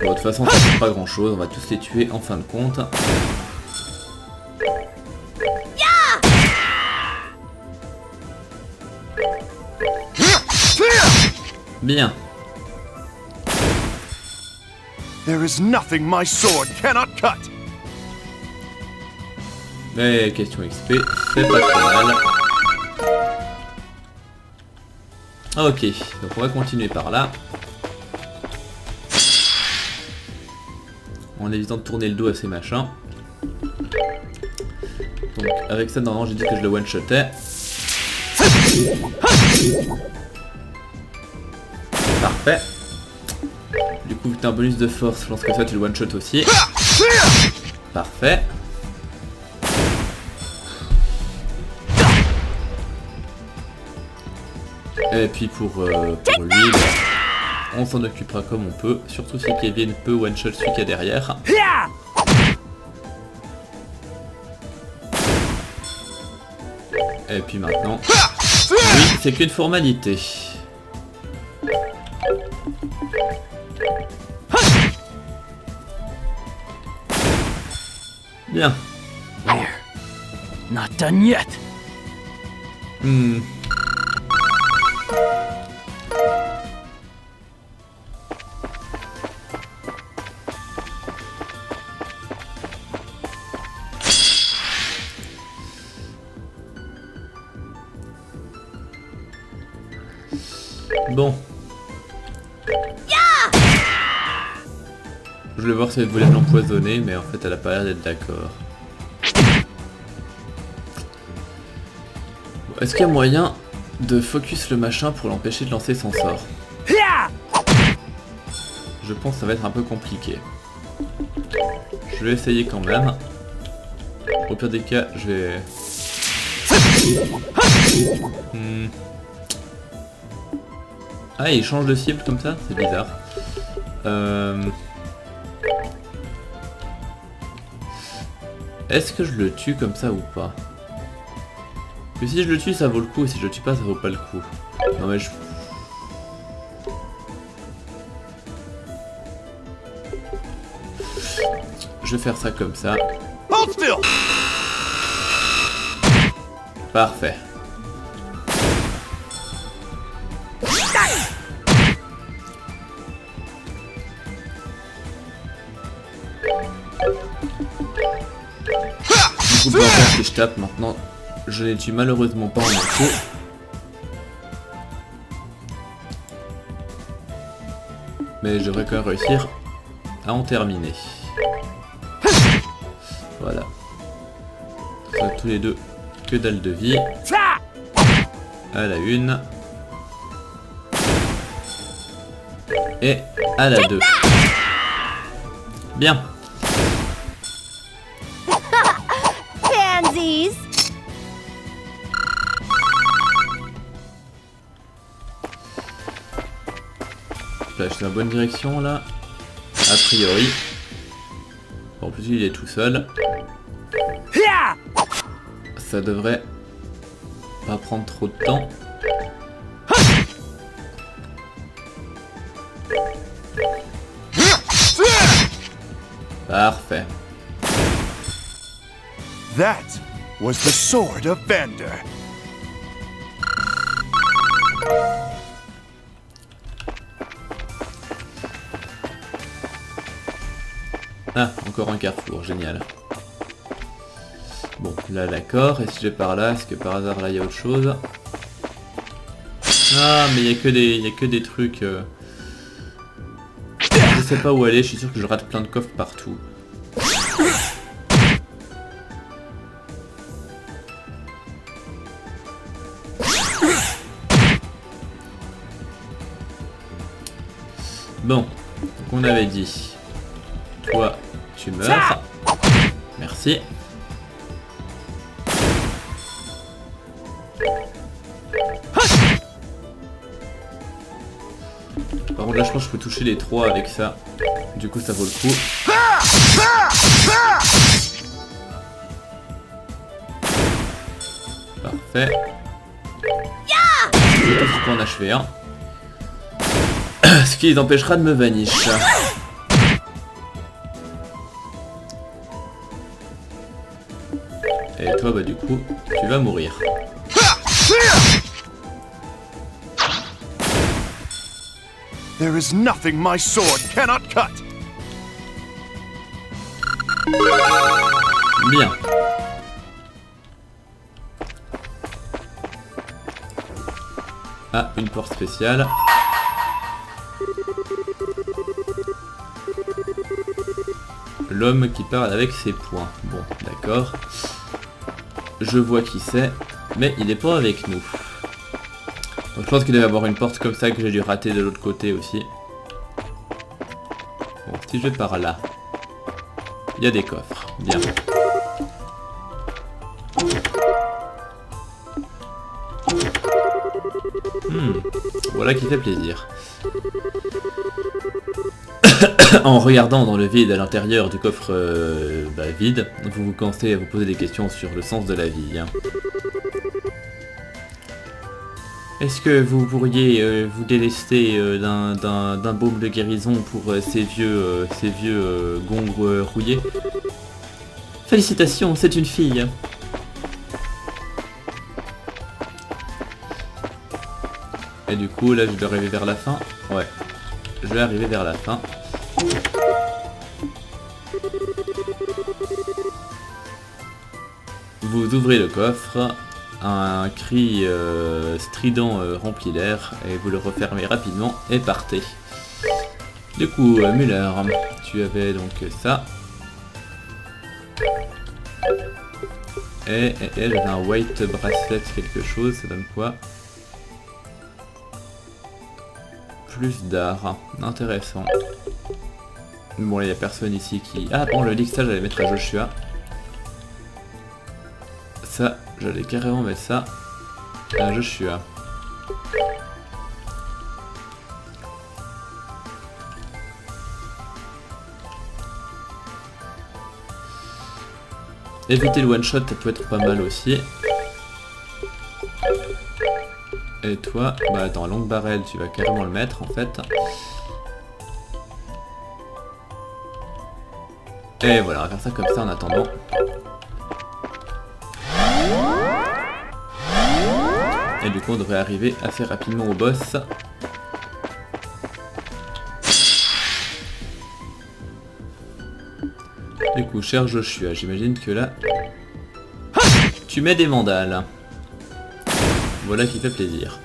Bon, de toute façon ça fait pas grand chose, on va tous les tuer en fin de compte. Bien. There is nothing my sword cannot cut. Mais question XP, c'est pas trop mal. Ok, donc on va continuer par là. En évitant de tourner le dos à ces machins. Donc avec ça, normalement j'ai dit que je le one-shotais. Parfait. Du coup, vu que t'as un bonus de force, je pense que ça tu le one-shot aussi. Parfait. Et puis pour lui, on s'en occupera comme on peut, surtout si Kevin peut one-shot celui qu'il y a derrière. Et puis maintenant, oui, c'est qu'une formalité. Bien. There. Not done yet. Bon. Je voulais voir si elle voulait l'empoisonner, mais en fait elle a pas l'air d'être d'accord. Bon, est-ce qu'il y a moyen de focus le machin pour l'empêcher de lancer son sort? Je pense que ça va être un peu compliqué. Je vais essayer quand même. Au pire des cas, je vais... Ah, il change de cible comme ça? C'est bizarre. Est-ce que je le tue comme ça ou pas? Parce que si je le tue, ça vaut le coup. Et si je le tue pas, ça vaut pas le coup. Non mais je... Je vais faire ça comme ça. Hold still. Parfait. Du coup, peu importe si je tape maintenant, je les tue malheureusement pas en entier. Mais je devrais quand même réussir à en terminer. Voilà. Ça, tous les deux, que dalle de vie. À la une. Et à la 2. Bien. Pansies. Là, je suis dans la bonne direction là. A priori. Bon, en plus il est tout seul. Ça devrait pas prendre trop de temps. Parfait. That was the sword of Vander. Ah, encore un carrefour, génial. Bon, là d'accord, et si je vais par là, est-ce que par hasard là il y a autre chose? Ah, mais il y a que des trucs... Je sais pas où aller, je suis sûr que je rate plein de coffres partout. Bon, donc on avait dit, toi tu meurs, merci. Par contre là je pense que je peux toucher les 3 avec ça, du coup ça vaut le coup. Parfait. Je peux en achever un. Ce qui les empêchera de me vanish. Et toi bah du coup, tu vas mourir. There is nothing my sword cannot cut. Bien. Ah, une porte spéciale. L'homme qui parle avec ses poings. Bon, d'accord. Je vois qui c'est, mais il n'est pas avec nous. Donc, je pense qu'il devait y avoir une porte comme ça que j'ai dû rater de l'autre côté aussi. Bon, si je vais par là, il y a des coffres. Bien. Voilà qui fait plaisir. En regardant dans le vide à l'intérieur du coffre vide, vous commencez à vous poser des questions sur le sens de la vie. Hein. Est-ce que vous pourriez vous délester d'un baume de guérison pour ces vieux gongres rouillés? Félicitations, c'est une fille. Et du coup, là, je dois arriver vers la fin. Ouais, je vais arriver vers la fin. Vous ouvrez le coffre, un cri strident remplit l'air, et vous le refermez rapidement et partez. Du coup, Müller, tu avais donc ça. Et j'avais un white bracelet quelque chose, ça donne quoi? Plus d'art, intéressant. Bon, il n'y a personne ici qui... Ah bon, le leak, ça j'allais mettre à Joshua. Ça, j'allais carrément mettre ça à Joshua. Éviter le one shot, ça peut être pas mal aussi. Et toi, bah attends, longue barrel, tu vas carrément le mettre en fait. Et voilà, on va faire ça comme ça en attendant. Et du coup, on devrait arriver assez rapidement au boss. Du coup, cher Joshua, j'imagine que là, tu mets des mandales. Voilà qui fait plaisir.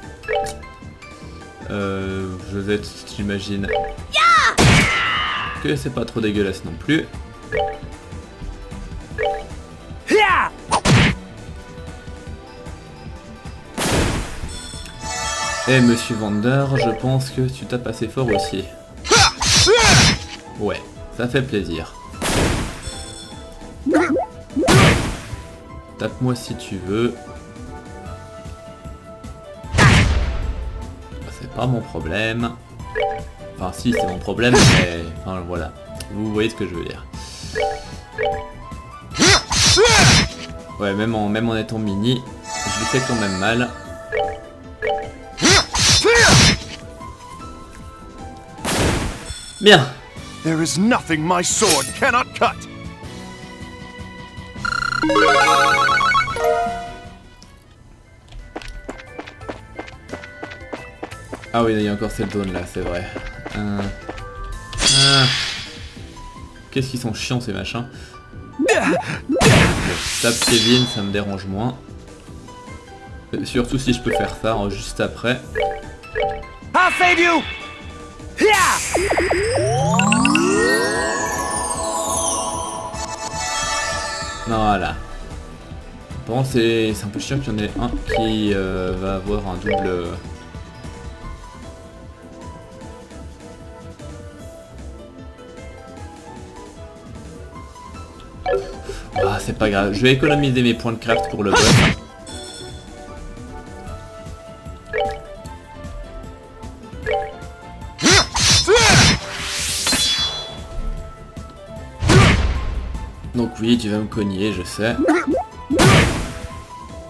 Josette, j'imagine que c'est pas trop dégueulasse non plus. Et Monsieur Vander, je pense que tu tapes assez fort aussi. Ouais, ça fait plaisir. Tape-moi si tu veux. C'est pas mon problème. Enfin si, c'est mon problème, mais... Enfin voilà. Vous voyez ce que je veux dire. Ouais, même en étant mini, je lui fais quand même mal. Bien. There is nothing my sword cannot cut. Ah oui, il y a encore cette zone là, c'est vrai. Qu'est-ce qu'ils sont chiants ces machins. Bon, tape Kevin, ça me dérange moins. Surtout si je peux faire ça juste après. I'll save you! Yeah! Voilà. Bon, c'est un peu chiant qu'il y en ait un qui va avoir un double... Ah, c'est pas grave. Je vais économiser mes points de craft pour le boss. Donc oui, tu vas me cogner, je sais.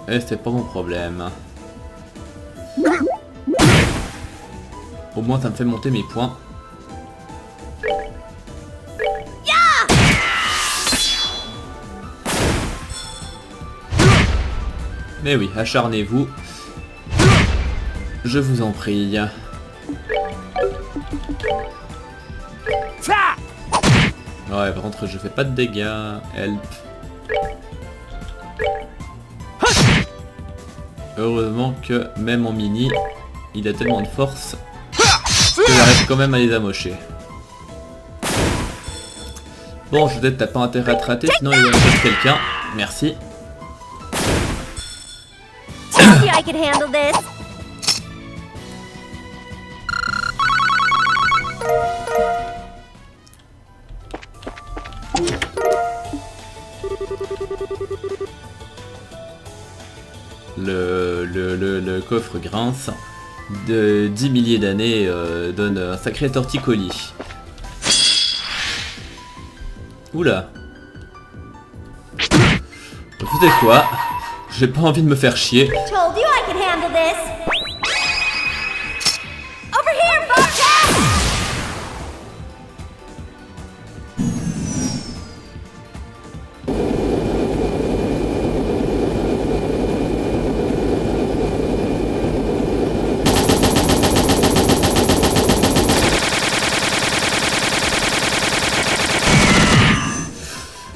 Et c'est pas mon problème. Au moins ça me fait monter mes points. Mais oui, acharnez-vous. Je vous en prie. Ouais, par contre, je fais pas de dégâts. Help. Heureusement que même en mini, il a tellement de force que j'arrive quand même à les amocher. Bon, je vais t'as pas intérêt à te rater, sinon il va me faire quelqu'un. Merci. Told you I could handle this. Le coffre grince de 10 milliers d'années donne un sacré torticolis. Oula. Vous savez quoi? J'ai pas envie de me faire chier. Told you I could handle this. Over here, Bobcat!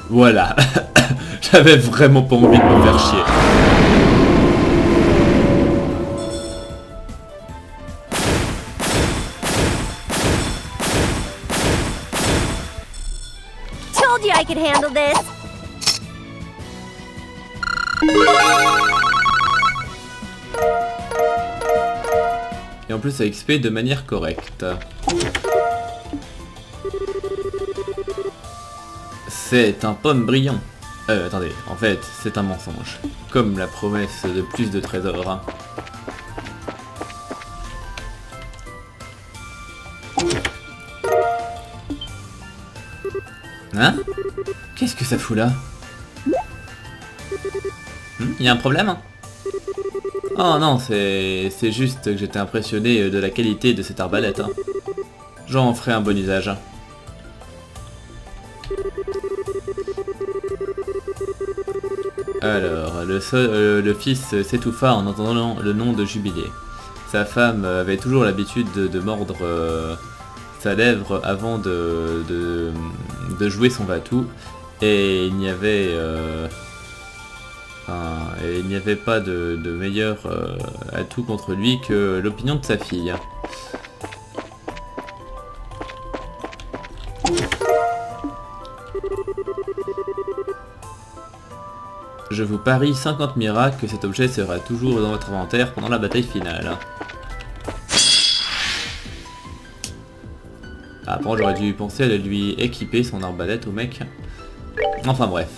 Voilà. J'avais vraiment pas envie de me faire chier. Told you I could handle this. Et en plus ça XP de manière correcte. C'est un pomme brillant. Attendez, en fait, c'est un mensonge. Comme la promesse de plus de trésors. Hein? Qu'est-ce que ça fout là? Y a un problème? Oh non, c'est juste que j'étais impressionné de la qualité de cette arbalète. J'en ferai un bon usage. Alors, le fils s'étouffa en entendant le nom de Jubilé. Sa femme avait toujours l'habitude de mordre sa lèvre avant de jouer son va-tout, et il n'y avait pas de meilleur atout contre lui que l'opinion de sa fille. Je vous parie 50 miracles que cet objet sera toujours dans votre inventaire pendant la bataille finale. Après, j'aurais dû penser à lui équiper son arbalète au mec. Enfin bref.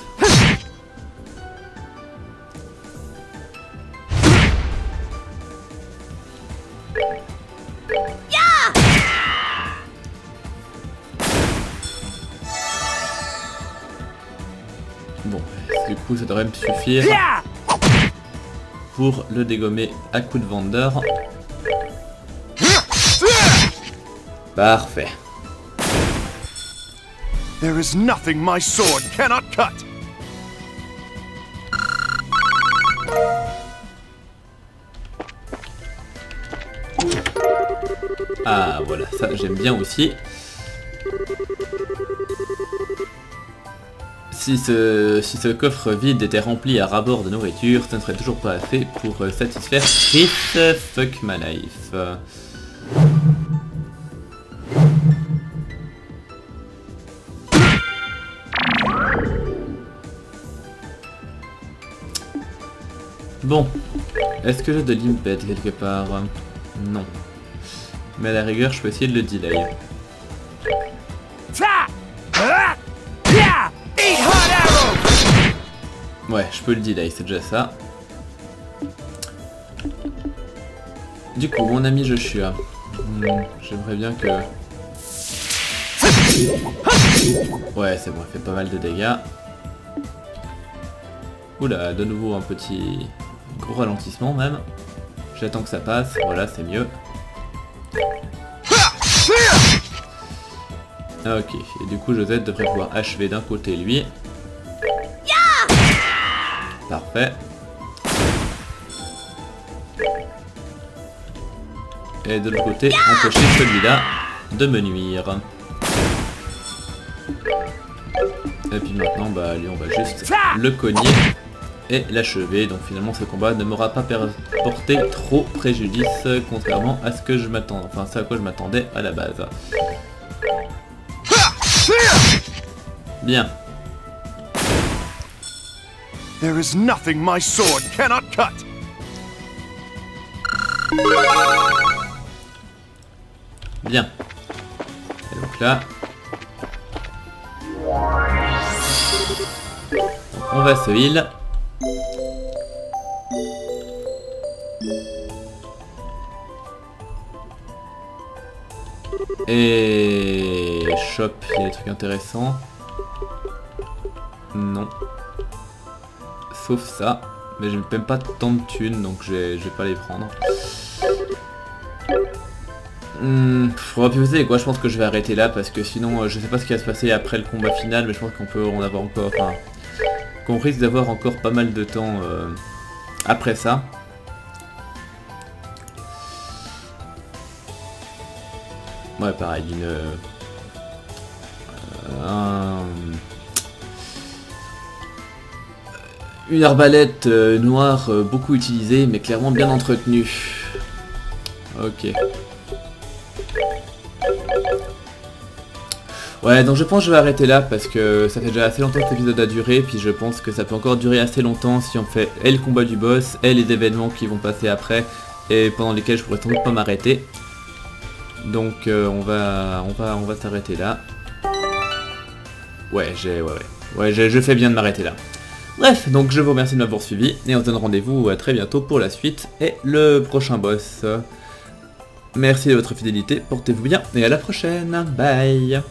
Bon, du coup ça devrait me suffire pour le dégommer à coup de vendeur. Parfait. There is nothing my sword cannot cut. Ah voilà, ça j'aime bien aussi. Si ce coffre vide était rempli à ras-bord de nourriture, ce ne serait toujours pas assez pour satisfaire Chris. Fuck my life. Bon, est-ce que j'ai de l'impet quelque part? Non. Mais à la rigueur, je peux essayer de le delay. Ouais, je peux le delay, c'est déjà ça. Du coup, mon ami Joshua, j'aimerais bien que... Ouais, c'est bon, il fait pas mal de dégâts. Oula, de nouveau un petit gros ralentissement même. J'attends que ça passe, voilà, c'est mieux. Ok, et du coup Josette devrait pouvoir achever d'un côté lui. Parfait. Et de l'autre côté, empêcher celui-là de me nuire. Et puis maintenant, bah lui on va juste le cogner et l'achever. Donc finalement ce combat ne m'aura pas porté trop préjudice, contrairement à ce que je m'attendais, enfin c'est à quoi je m'attendais à la base. Bien. There is nothing my sword cannot cut. Bien. Et donc là, on va se heal. Et shop, il y a des trucs intéressants. Non. Sauf ça. Mais j'ai même pas tant de thunes, donc je vais pas les prendre. Faudra pivoter quoi, je pense que je vais arrêter là parce que sinon je sais pas ce qui va se passer après le combat final, mais je pense qu'on peut en avoir encore, enfin, qu'on risque d'avoir encore pas mal de temps après ça. Ouais, pareil, une arbalète noire beaucoup utilisée mais clairement bien entretenue. Ok. Ouais, donc je pense que je vais arrêter là parce que ça fait déjà assez longtemps que cet épisode a duré, puis je pense que ça peut encore durer assez longtemps si on fait et le combat du boss, et les événements qui vont passer après, et pendant lesquels je pourrais sans doute pas m'arrêter. Donc on va s'arrêter là. Ouais, je fais bien de m'arrêter là. Bref, donc je vous remercie de m'avoir suivi, et on se donne rendez-vous très bientôt pour la suite et le prochain boss. Merci de votre fidélité, portez-vous bien, et à la prochaine, bye.